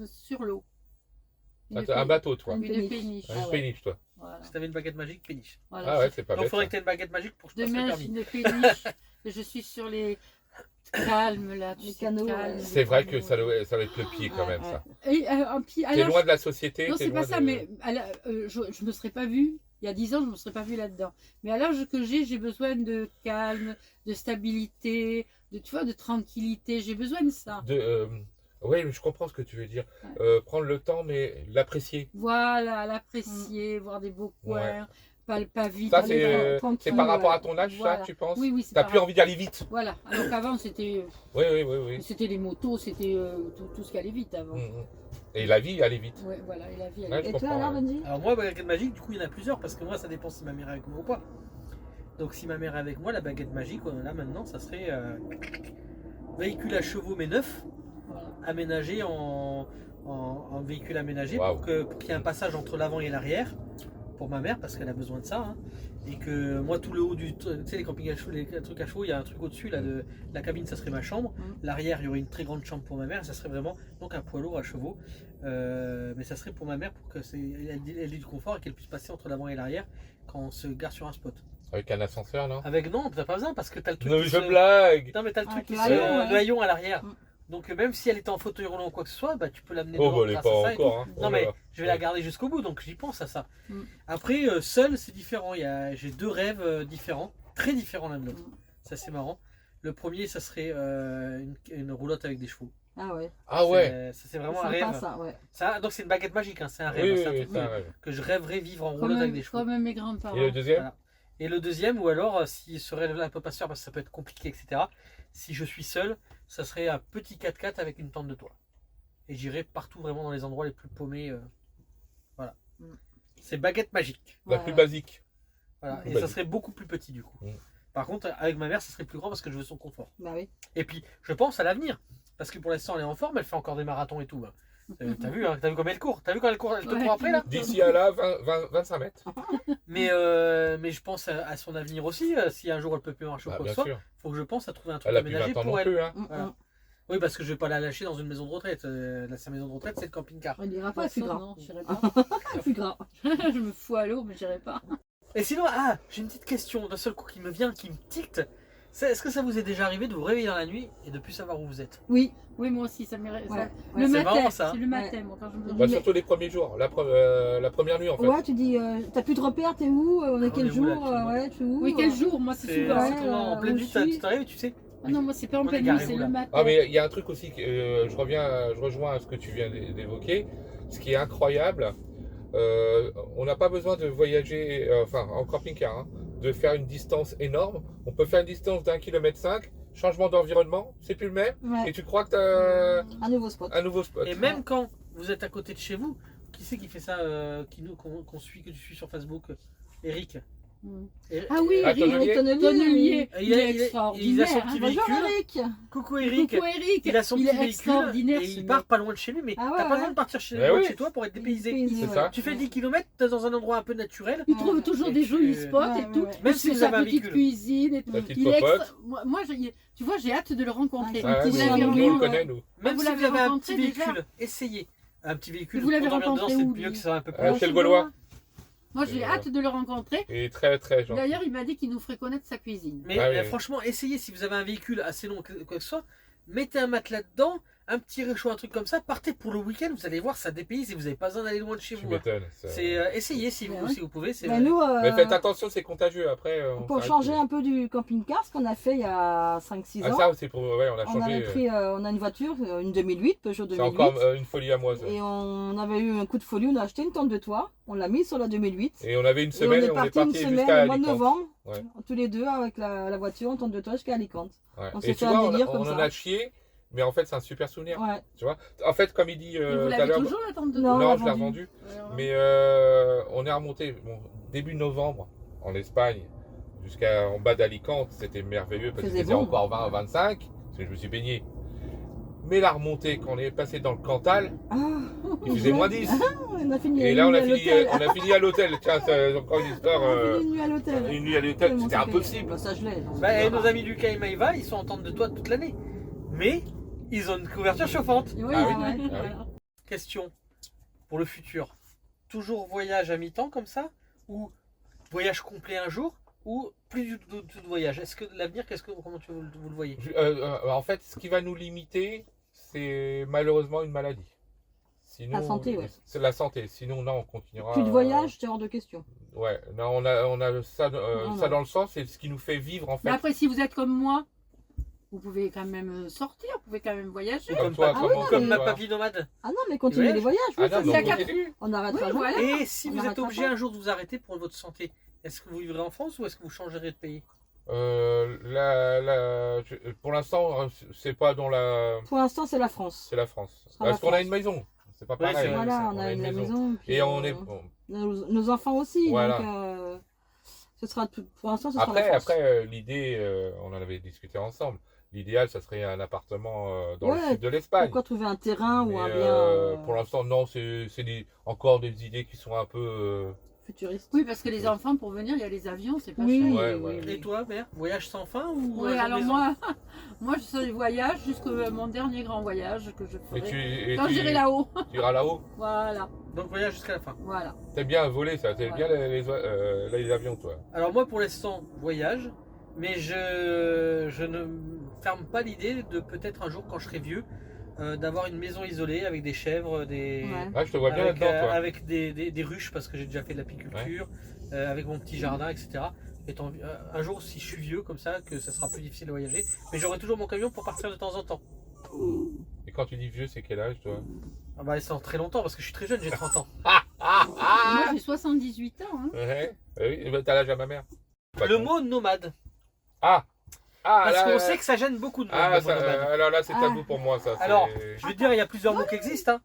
sur l'eau. Une Un bateau, toi. Une péniche. péniche. Une Ah ouais. péniche, toi. Voilà. Si t'avais une baguette magique, péniche. Voilà. Ah ouais, c'est pas Donc bête. faudrait ça. que t'aies une baguette magique pour que je passe le Demain, permis. une péniche. Et je suis sur les calmes là. tu Les sais, canaux, calmes, ouais. C'est les vrai que canaux. ça va être le pied quand Ouais, même, ouais. ça. Et, puis, T'es alors, loin de la société. non, t'es c'est pas loin ça, de- mais je me serais pas vue. Il y a 10 ans, je me serais pas vue là-dedans. Mais à l'âge que j'ai besoin de calme, de stabilité, tu vois, de tranquillité. J'ai besoin de ça. Oui, mais je comprends ce que tu veux dire. Prendre le temps, mais l'apprécier. Voilà, l'apprécier, voir des beaux coins, pas vite. Ça, aller c'est tranquille, par rapport ouais. à ton âge, Voilà. ça, tu penses? Oui, oui, c'est T'as par plus envie d'aller vite. Voilà, alors qu'avant c'était Oui, oui, oui, oui. c'était les motos, c'était tout ce qui allait vite avant. Mhm. Et la vie, allait vite. Ouais, voilà, et la vie elle Ouais, est- je Et toi comprends, alors, ouais. Benji? Alors moi, baguette magique, du coup, il y en a plusieurs parce que moi, ça dépend si ma mère est avec moi ou pas. Donc si ma mère est avec moi, la baguette magique, là maintenant, ça serait véhicule à chevaux mais neuf, voilà. aménagé en véhicule aménagé Waouh. pour qu'il y ait un passage entre l'avant et l'arrière pour ma mère parce qu'elle a besoin de ça. Hein. Et que moi, tout le haut du, tu sais, les campings à chevaux, les trucs à chevaux, il y a un truc au-dessus là de la cabine, ça serait ma chambre. L'arrière, il y aurait une très grande chambre pour ma mère. Ça serait vraiment donc un poids lourd à chevaux, mais ça serait pour ma mère pour que elle ait du confort et qu'elle puisse passer entre l'avant et l'arrière quand on se gare sur un spot. Avec un ascenseur, non? Avec non, t'as pas besoin parce que t'as le truc. Non, qui je se- blague. Non, mais t'as le truc Avec qui le se haillon, ouais. le haillon à l'arrière. Mm. Donc même si elle était en fauteuil roulant ou quoi que ce soit, bah tu peux l'amener Oh, devant bah, elle est grâce pas à ça et encore. Hein. tout. Oh Non là mais là. je vais la garder jusqu'au bout, donc j'y pense à ça. Mm. Après, seul, c'est différent. J'ai deux rêves différents, très différents l'un de l'autre. Ça c'est marrant. Le premier, ça serait une roulotte avec des chevaux. Ah ouais. Ah ouais. Ça c'est vraiment C'est un sympa, rêve. ça, ouais. Ça, donc c'est une baguette magique, hein, c'est un rêve, Oui, oui, c'est un oui, truc c'est un rêve. que je rêverais vivre en Comme, roulotte avec des chevaux. comme mes grands-parents. Et le deuxième? Voilà. Et le deuxième, ou alors, s'il serait un peu pas sûr parce que ça peut être compliqué, etc. Si je suis seul, ça serait un petit 4x4 avec une tente de toit. Et j'irai partout vraiment dans les endroits les plus paumés. Voilà. Mm. C'est baguette magique. La Ouais, plus ouais. basique. Voilà. Plus Et ça basique. serait beaucoup plus petit du coup. Mm. Par contre, avec ma mère, ça serait plus grand parce que je veux son confort. Bah oui. Et puis, je pense à l'avenir. Parce que pour l'instant, elle est en forme, elle fait encore des marathons et tout. Hein. T'as vu, hein, t'as vu comme elle court? T'as vu quand elle court, elle te Ouais. court après là? D'ici à là, 25 mètres. Mais je pense à son avenir aussi. Si un jour elle peut plus marcher ou Ah, quoi que bien ce soit, sûr. faut que je pense à trouver un truc Elle a plus aménagé 20 ans pour non elle. plus. Hein. Voilà. Mm. Oui, parce que je vais pas la lâcher dans une maison de retraite. Sa maison de retraite, c'est le camping-car. On dira pas, Pas c'est ça, grand. non, j'irai pas. C'est grand. Je me fous à l'eau, mais j'irai pas. Et sinon, j'ai une petite question d'un seul coup qui me vient, qui me ticte. Est-ce que ça vous est déjà arrivé de vous réveiller dans la nuit et de plus savoir où vous êtes? Oui. Oui, moi aussi, ça m'irait. Ouais. Le C'est matin, marrant, ça. c'est le matin, moi, quand je me Bah, Mais- surtout les premiers jours. La première nuit, en fait. Ouais, tu dis, t'as plus de repères, t'es où? On est On est quel où, jour? là, actuellement Ouais, tu es où? Oui, quel jour? Moi, c'est C'est souvent. Ouais, vraiment en pleine où nuit, je suis. tu t'arrives et tu sais. Ah non, moi, c'est pas en On est pleine garé nuit, c'est où, là le matin. Ah, mais il y a un truc aussi que je rejoins à ce que tu viens d'évoquer. Ce qui est incroyable, on n'a pas besoin de voyager, en camping-car, hein, de faire une distance énorme. On peut faire une distance d'1,5 km, changement d'environnement, c'est plus le même. Et Ouais. tu crois que tu as Un nouveau spot. un nouveau spot. Et même quand vous êtes à côté de chez vous, qui c'est qui fait ça, qu'on suit, que tu suis sur Facebook? Eric. Mm. Eric- Ah oui, Ah, Eric Tonnelier. Tonnelier. Il Il a- est il a- extraordinaire. il a son petit hein. Bonjour véhicule. Eric. Coucou Eric. Coucou Eric. Il a son Il petit est véhicule extraordinaire, et ce il mec. part pas loin de chez lui, mais Ah ouais, t'as pas ouais. besoin de partir Mais loin de oui. chez toi pour être dépaysé. C'est ça. Tu fais 10 km dans un endroit un peu naturel. Il trouve toujours Et des tu- jolis spots Ouais, et tout. ouais, ouais. Même Il si fait vous sa avez un petite véhicule. cuisine et tout. La petite Il est popote. moi, tu vois, j'ai hâte de le rencontrer. Ouais, Ouais, Vous nous, l'avez nous, on revu, le connaît, nous. Même vous si vous l'avez avez un rencontré petit déjà véhicule, essayez. Un petit véhicule, Et vous l'avez pour dormir dedans, rencontré c'est où, mieux lui que ça va un peu plus. Chez le Gaulois. Moi, j'ai hâte de le rencontrer. Et très très gentil. D'ailleurs, il m'a dit qu'il nous ferait connaître sa cuisine. Mais Ah oui. franchement, essayez si vous avez un véhicule assez long, quoi que ce soit, mettez un matelas dedans, un petit réchaud, un truc comme ça, partez pour le week-end, vous allez voir, ça dépayse et vous n'avez pas besoin d'aller loin de chez Tu vous. hein. m'étonnes. ça. C'est essayez si Ouais, vous, ouais. si vous pouvez. C'est Mais nous, Mais faites attention, c'est contagieux après. On pour s'arrête. changer un peu du camping-car, ce qu'on a fait il y a 5-6 Ah, ans, ça, c'est pour. Ouais, on a on changé. avait pris, on a une voiture, une 2008, Peugeot C'est 2008. encore une folie à moi, ça. Et on avait eu un coup de folie, on a acheté une tente de toit, on l'a mise sur la 2008. Et on avait une Et semaine, on est parti une semaine jusqu'à au mois de Alicante. novembre, Ouais. tous les deux avec la voiture en tente de toit jusqu'à Alicante. Ouais. On Et s'est tu fait un vois, délire on comme en ça. a chié, mais en fait, c'est un super souvenir. Ouais. Tu vois, en fait, comme il dit Et vous tout à l'avez l'heure, toujours la tente de Non, non, on l'a je l'ai vendu. revendu. Ouais, Mais on est remonté début novembre en Espagne jusqu'en bas d'Alicante. C'était merveilleux parce qu'il Faisait faisait bon. encore 20 25 parce que je me suis baigné. Mais la remontée, quand on est passé dans le Cantal, Ah, il faisait moins 10. on a fini Et là, on une a nuit à fini, l'hôtel. on a fini à l'hôtel. Tiens, c'est encore une histoire. On a fini une nuit à l'hôtel. Une nuit à l'hôtel, Tellement c'était c'était- impossible. Bah, ça je l'ai. donc. Bah, et nos amis du Maïva, ils sont en tente de toit toute l'année. Mais Ils ont une couverture chauffante. Oui, Ah oui. ouais, Ah oui. voilà. Question pour le futur. Toujours voyage à mi-temps comme ça, ou voyage complet un jour, ou plus du tout de voyage. Est-ce que l'avenir, comment vous le voyez? En fait, ce qui va nous limiter, c'est malheureusement une maladie. Sinon, La santé, ouais. C'est la santé. Sinon, non, on continuera. Plus de voyage, c'est hors de question. Ouais, non, on a ça, Non, ça non. dans le sens, c'est ce qui nous fait vivre en fait. Mais après, si vous êtes comme moi, vous pouvez quand même sortir, vous pouvez quand même voyager. Comme toi, Ah comment oui, Comme ma mais- papy nomade. Ah non, mais continuez Ouais. les voyages, oui, Ah ça, non, Il y a mais c'est- on continue. on n'arrêtera Oui, jamais. voilà. Et si On vous êtes n'arrêtera obligé pas. un jour de vous arrêter pour votre santé, est-ce que vous vivrez en France ou est-ce que vous changerez de pays? Pour l'instant, c'est pas dans la. Pour l'instant, c'est la France. C'est la France. sera la Parce qu'on a France. une maison. C'est pas Ouais, pareil. c'est vrai. Voilà, ça, on a une maison. puis, Et on est. nos enfants aussi. Voilà. Donc, ce sera pour l'instant, ce sera la Après, France. l'idée, on en avait discuté ensemble. L'idéal, ça serait un appartement dans le Ouais, sud de l'Espagne. Pourquoi trouver un terrain ou Mais, un bien pour l'instant, non, c'est encore des idées qui sont un peu. futuriste? Oui, parce que les enfants, pour venir, il y a les avions, c'est pas Oui, cher. Ouais, ouais. Et toi, mère, voyage sans fin ou Oui, voyage à alors maison? moi, je serai voyage jusqu'à mon dernier grand voyage que je Et ferai. et Quand j'irai là-haut. tu iras là-haut. Voilà, Donc voyage jusqu'à la fin. voilà. T'aimes bien voler, ça. T'aimes Ouais. bien les avions, toi. Alors moi pour l'instant voyage, mais je ne ferme pas l'idée de peut-être un jour quand je serai vieux d'avoir une maison isolée avec des chèvres, des Ouais. Ah, je te vois bien avec, là-dedans, toi. avec des ruches parce que j'ai déjà fait de l'apiculture, avec mon petit jardin, etc. Un jour si je suis vieux comme ça, que ça sera plus difficile de voyager, mais j'aurai toujours mon camion pour partir de temps en temps. Et quand tu dis vieux, c'est quel âge, toi? Ah bah c'est en très longtemps parce que je suis très jeune, j'ai 30 ans. Moi, j'ai 78 ans. Hein. Ouais. Oui, bah, t'as l'âge à ma mère. Pas Le con. mot nomade, Ah, parce là, qu'on sait que ça gêne beaucoup de monde. Ah, le mot ça, nomade. alors là, c'est Ah. tabou pour moi, ça. c'est- Alors, je vais te dire, il y a plusieurs mots qui existent.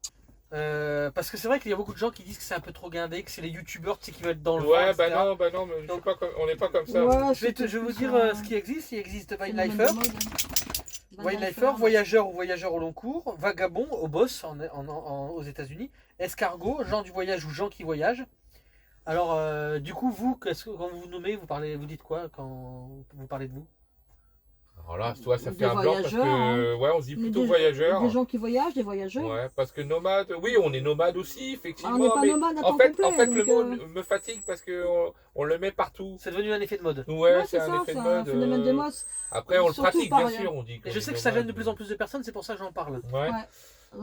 Hein. Parce que c'est vrai qu'il y a beaucoup de gens qui disent que c'est un peu trop guindé, que c'est les youtubeurs tu sais, qui veulent être dans le vent, Ouais, etc. bah non, mais je suis Donc- pas on n'est pas comme ça. Ouais, Je vais vous dire ce qui existe. Il existe Wildlifer, Wildlifer, voyageur ou voyageur au long cours, vagabond au boss aux États-Unis, escargot, gens du voyage ou gens qui voyagent. Alors, du coup, vous, quand vous vous nommez, vous dites quoi quand vous parlez de vous? Alors là, toi, ça Des fait un blanc parce voyageurs, que, ouais, on se dit plutôt Des- voyageurs. Des gens qui voyagent, des voyageurs. Ouais, parce que nomade, oui, on est nomade aussi, effectivement. Ah, on n'est pas mais nomade à en temps fait, complet, le donc, mot me fatigue parce que on le met partout. C'est devenu un effet de mode. Ouais, c'est c'est un ça, effet c'est de un mode. phénomène de mode. Après, on le Surtout pratique, par- bien sûr. On dit Et je sais que ça gêne de plus en plus de personnes, c'est pour ça que j'en parle. Ouais. Ouais.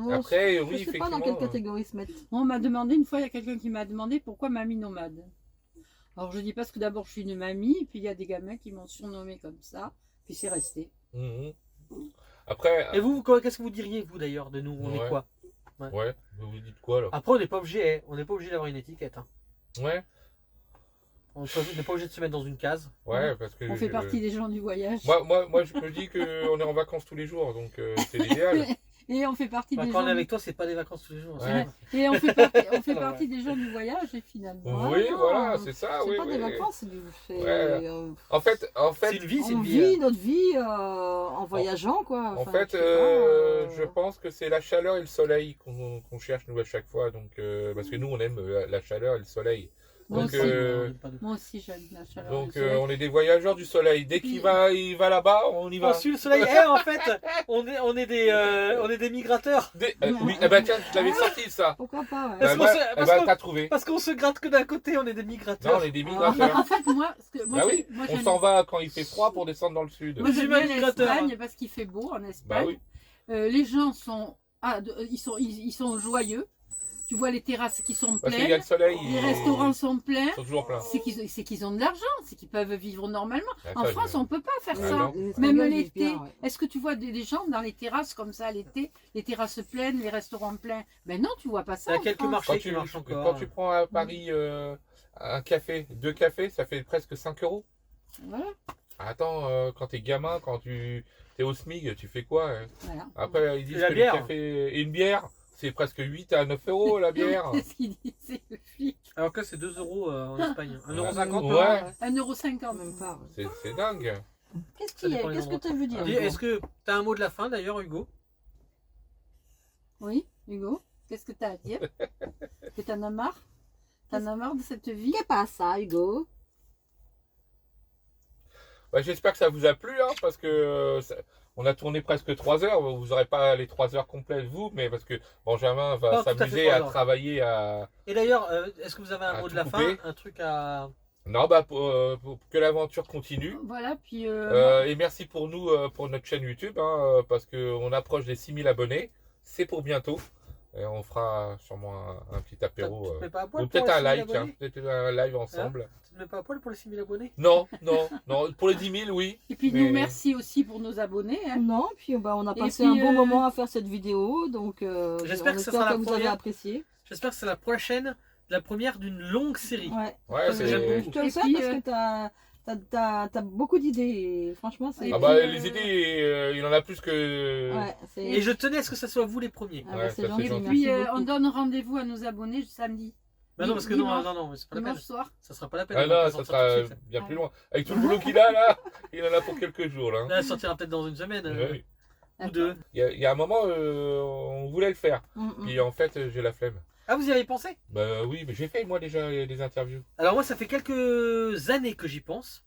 Ouais, Après, je oui, sais pas dans effectivement. quelle catégorie se mettre. On m'a demandé, une fois, il y a quelqu'un qui m'a demandé pourquoi mamie nomade. Alors je dis parce que d'abord je suis une mamie, et puis il y a des gamins qui m'ont surnommé comme ça, puis c'est resté. Mhm. Après, Et vous, qu'est-ce que vous diriez, vous d'ailleurs, de nous? On est Ouais. quoi? ouais, vous vous dites quoi là? Après, on n'est pas obligé, d'avoir une étiquette. Hein. Ouais, On n'est pas obligé de se mettre dans une case. ouais, parce que. On fait partie des gens du voyage. Moi, je me dis qu'on est en vacances tous les jours, donc c'est l'idéal. Et on fait partie Bah, des quand on gens. est avec toi, c'est pas des vacances tous les jours. Ouais. Et on fait partie, Ouais. partie des gens du voyage et finalement. Oui, non, voilà, c'est ça. C'est oui, pas oui. des vacances, c'est Ouais. euh, En fait, C'est une vie, c'est on une vie. vit notre vie en voyageant, quoi. En Enfin, fait, je sais pas, je pense que c'est la chaleur et le soleil qu'on cherche nous à chaque fois. Donc, parce que nous, on aime la chaleur et le soleil. Moi Donc, aussi. Moi Moi aussi j'aime la chaleur. donc du soleil. on est des voyageurs du soleil. Dès qu'il il va là-bas, on y va. On suit le soleil. En fait, on est des migrateurs. Oui, eh ben tiens, je l'avais sorti ça. Pourquoi pas, ouais. Parce Eh qu'on ben, se- eh parce ben, qu'on- t'as trouvé. Parce qu'on se gratte que d'un côté, on est des Non, migrateurs. on est des Mais migrateurs. en fait, moi, parce que moi, Bah j'ai- oui, moi, on j'aime- s'en va quand il fait froid pour descendre dans le sud. moi, j'aime Moi, bien je suis migrateur. l'Espagne parce qu'il fait beau en Espagne. Bah oui. Les gens sont, ils sont joyeux. Tu vois les terrasses qui sont Parce qu'il y a pleines, le soleil. les restaurants sont pleins. Ils sont toujours pleins. C'est qu'ils ont de l'argent, c'est qu'ils peuvent vivre normalement. Ah, En ça, France, je- on peut pas faire Ah, ça. non. Les Même Espagnols vivent l'été, bien, ouais. est-ce que tu vois des gens dans les terrasses comme ça l'été, les terrasses pleines, les restaurants pleins? Ben non, tu vois pas ça. Il y a en quelques France. marchés Quand qui tu, marchent encore. quand tu prends à Paris un café, 2 cafés, ça fait presque 5 euros. Voilà, Attends, quand t'es gamin, quand tu es au SMIG, tu fais quoi hein? voilà. Après, ils disent Et la que bière. le café et une bière, c'est presque 8 à 9 euros la bière. C'est ce qu'il disait le flic. Alors que c'est 2 euros en Espagne. 1,50 Ouais. €. 1,50 €. Même pas. C'est dingue. Qu'est-ce Ça dépend des que tu veux dire? Dis, Hugo Est-ce que tu as un mot de la fin d'ailleurs, Hugo? Oui, Hugo, qu'est-ce que tu as à dire? Que t'en as marre? T'en as marre de cette vie? Qu'est-ce que ça, Hugo? Bah, j'espère que ça vous a plu, hein, parce que on a tourné presque 3 heures. Vous n'aurez pas les 3 heures complètes, vous, mais parce que Benjamin va Pas tout à fait s'amuser 3 à heures. travailler à. Et d'ailleurs, est-ce que vous avez un À mot de tout la couper. fin? Un truc à. Non, bah, pour que l'aventure continue. Voilà, puis Et merci pour nous, pour notre chaîne YouTube, hein, parce qu'on approche des 6000 abonnés. C'est pour bientôt. Et on fera sûrement un petit Tu apéro. te mets pas à poil Ou pour peut-être les un 6 000 live, tiens. abonnés Peut-être un live ensemble. Tu te mets pas à poil pour les 6 000 abonnés? Non, non, non. Pour les 10 000, oui. et puis mais- nous merci aussi pour nos abonnés. Hein. Non, puis bah, on a Et passé puis, un bon moment à faire cette vidéo, donc J'espère on que ça espère sera la que vous avez première. apprécié. J'espère que c'est la première d'une longue série. Ouais. Ouais, Parce que j'aime c'est. beaucoup. Je te le Et sais puis, parce que t'as beaucoup d'idées. Et franchement, c'est. Ah bah, puis, les idées, il en a plus que. Ouais, c'est. Et je tenais à ce que ça soit vous les premiers. Ah, Ouais, bah, c'est ça, gentil, c'est Et gentil. merci puis beaucoup. on donne rendez-vous à nos abonnés samedi. Bah non, parce que Dimanche. non, mais c'est pas la peine. Dimanche soir. Ça sera pas la peine. Ah on va pas non, ça sortir sera tout de suite. bien plus loin. Avec tout le boulot qu'il a là, il en a pour quelques jours là. Là, elle sortira peut-être dans une semaine. Ouais. Ou deux. Il y a un moment, on voulait le faire. Puis en fait, j'ai la flemme. Ah, vous y avez pensé? Bah oui, mais j'ai fait moi déjà des interviews. Alors moi, ça fait quelques années que j'y pense.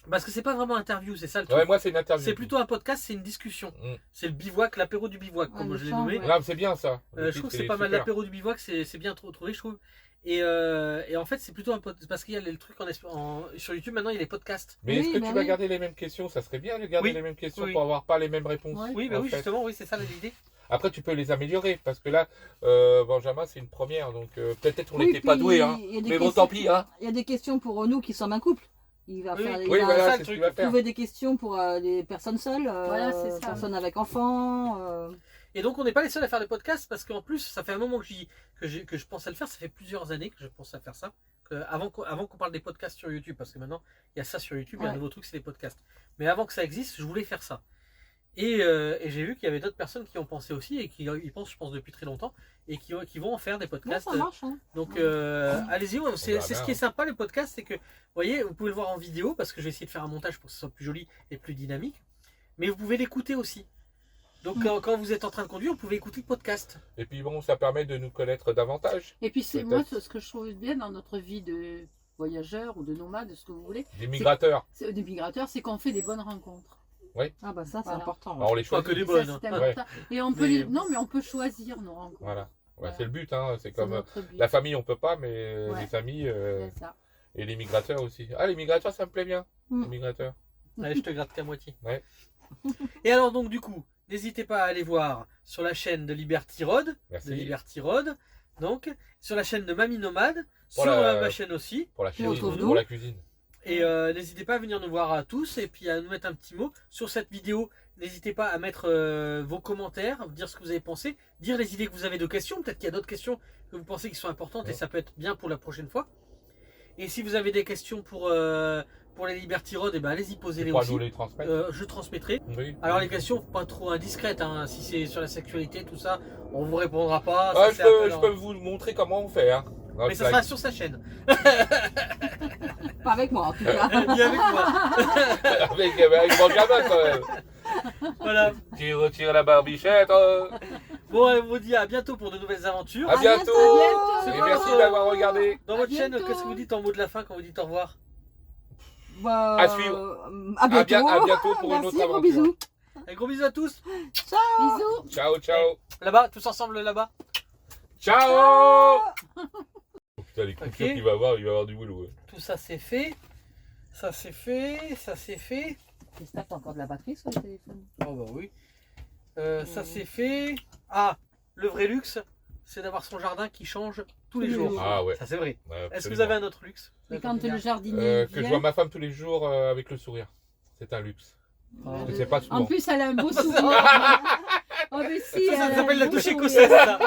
Parce que c'est pas vraiment interview, c'est ça le truc. Ouais, moi c'est une interview. C'est plutôt un podcast, c'est une discussion. Mm. C'est le bivouac, l'apéro du bivouac, Ouais, comme le je l'ai champ, nommé. ouais. Non, mais c'est bien ça. Le Je titre, trouve que il c'est est pas mal. super. L'apéro du bivouac, c'est bien trouvé, je trouve. Et en fait, c'est plutôt un podcast. Parce qu'il y a le truc sur YouTube, maintenant, il y a les podcasts. Mais est-ce Oui, que bah tu vas oui. garder les mêmes questions? Ça serait bien de garder Oui. les mêmes questions Oui. pour avoir pas les mêmes réponses. Ouais. Oui, bah en oui, fait. justement, oui, c'est ça l'idée. Après, tu peux les améliorer parce que là, Benjamin, c'est une première, donc peut-être on Oui, n'était pas puis, doués, hein. il y a des Mais bon, questions- tant pis, hein. Il y a des questions pour nous qui sommes un couple. Il va Oui, faire, oui. il Oui, va voilà, ça, c'est le ce qu'il truc. va faire. trouver des questions pour les personnes seules, Voilà, c'est ça. personnes avec enfants. Et donc, on n'est pas les seuls à faire des podcasts parce qu'en plus, ça fait un moment que je pense à le faire. Ça fait plusieurs années que je pense à faire ça. Avant qu'on parle des podcasts sur YouTube, parce que maintenant, il y a ça sur YouTube, il y a un Ouais. nouveau truc, c'est les podcasts. Mais avant que ça existe, je voulais faire ça. Et j'ai vu qu'il y avait d'autres personnes qui ont pensé aussi et qui y pensent, je pense, depuis très longtemps et qui vont en faire des Ouais, podcasts. ça marche. Hein. Donc allez-y, c'est verra ce bien. qui est sympa les podcasts, c'est que vous voyez, vous pouvez le voir en vidéo parce que je vais essayer de faire un montage pour que ce soit plus joli et plus dynamique, mais vous pouvez l'écouter aussi. Donc quand vous êtes en train de conduire, vous pouvez écouter le podcast. Et puis bon, ça permet de nous connaître davantage. Et puis c'est Peut-être. moi ce que je trouve bien dans notre vie de voyageur ou de nomade, ce que vous voulez, Des migrateurs. c'est des migrateurs, c'est qu'on fait des bonnes rencontres. Ah bah ça, c'est Voilà. important. Alors, on les Pas choisit. que des Ça, bonnes. c'est hein. important. Et on peut Mais- non mais on peut choisir nos rencontres. Voilà. Ouais, Voilà. c'est le but, hein. C'est C'est comme notre but. la famille, on peut pas, mais Ouais. les amis C'est ça. et les migrateurs aussi. Ah, les migrateurs, ça me plaît bien. Mm. Les migrateurs. Allez, je te gratte qu'à moitié. Ouais. Et alors donc du coup, n'hésitez pas à aller voir sur la chaîne de Liberty Road, Merci. de Liberty Road, donc sur la chaîne de Mamie Nomade, Pour sur la- ma chaîne aussi. Pour la Et on cuisine. trouve Pour nous. la cuisine. Et n'hésitez pas à venir nous voir à tous et puis à nous mettre un petit mot sur cette vidéo. N'hésitez pas à mettre vos commentaires, dire ce que vous avez pensé, dire les idées que vous avez de questions. Peut-être qu'il y a d'autres questions que vous pensez qui sont importantes et Ouais. ça peut être bien pour la prochaine fois. Et si vous avez des questions pour les Liberty Road, eh ben, allez-y, Tu posez-les pourras aussi. nous les transmettre. Je transmettrai. Oui. Alors les questions pas trop indiscrètes, hein. Si c'est sur la sexualité, tout ça, on vous répondra pas. Ah, ça, je c'est peux, un peu je leur- peux vous montrer comment on fait. Hein. Dans Mais le ça slide. sera sur sa chaîne. Pas avec moi en tout cas. Ni avec moi. avec Benjamin quand même. Voilà. Qui retire la barbichette. Bon, on vous dit à bientôt pour de nouvelles aventures. À bientôt. bientôt. Et merci d'avoir regardé. Dans À votre chaîne, bientôt. qu'est-ce que vous dites en mot de la fin quand vous dites au revoir? Bah, À suivre. À bientôt. À bientôt pour une Merci, autre gros aventure. bisous. Un gros bisous à tous. Bisous. Ciao, ciao. Là-bas, tous ensemble là-bas. Ciao. Oh, putain, les coupures Ok. qu'il va avoir, il va avoir du boulot. Ouais. Tout ça c'est fait. Ça c'est fait. Ça c'est fait. J'espère que t'as encore de la batterie sur le téléphone. Oh bah oui. Ça c'est fait. Ah, le vrai luxe, c'est d'avoir son jardin qui change tous les jours. Ah ouais. Ça c'est vrai. Ouais, Est-ce que vous absolument. avez un autre luxe? Et quand le jardinier Que je vois vient, ma femme tous les jours avec le sourire. C'est un luxe. Oh. Je sais pas souvent. en plus elle a un beau sourire. Oh mais si, Ça elle a s'appelle un la beau touche sourire. écossaise ça.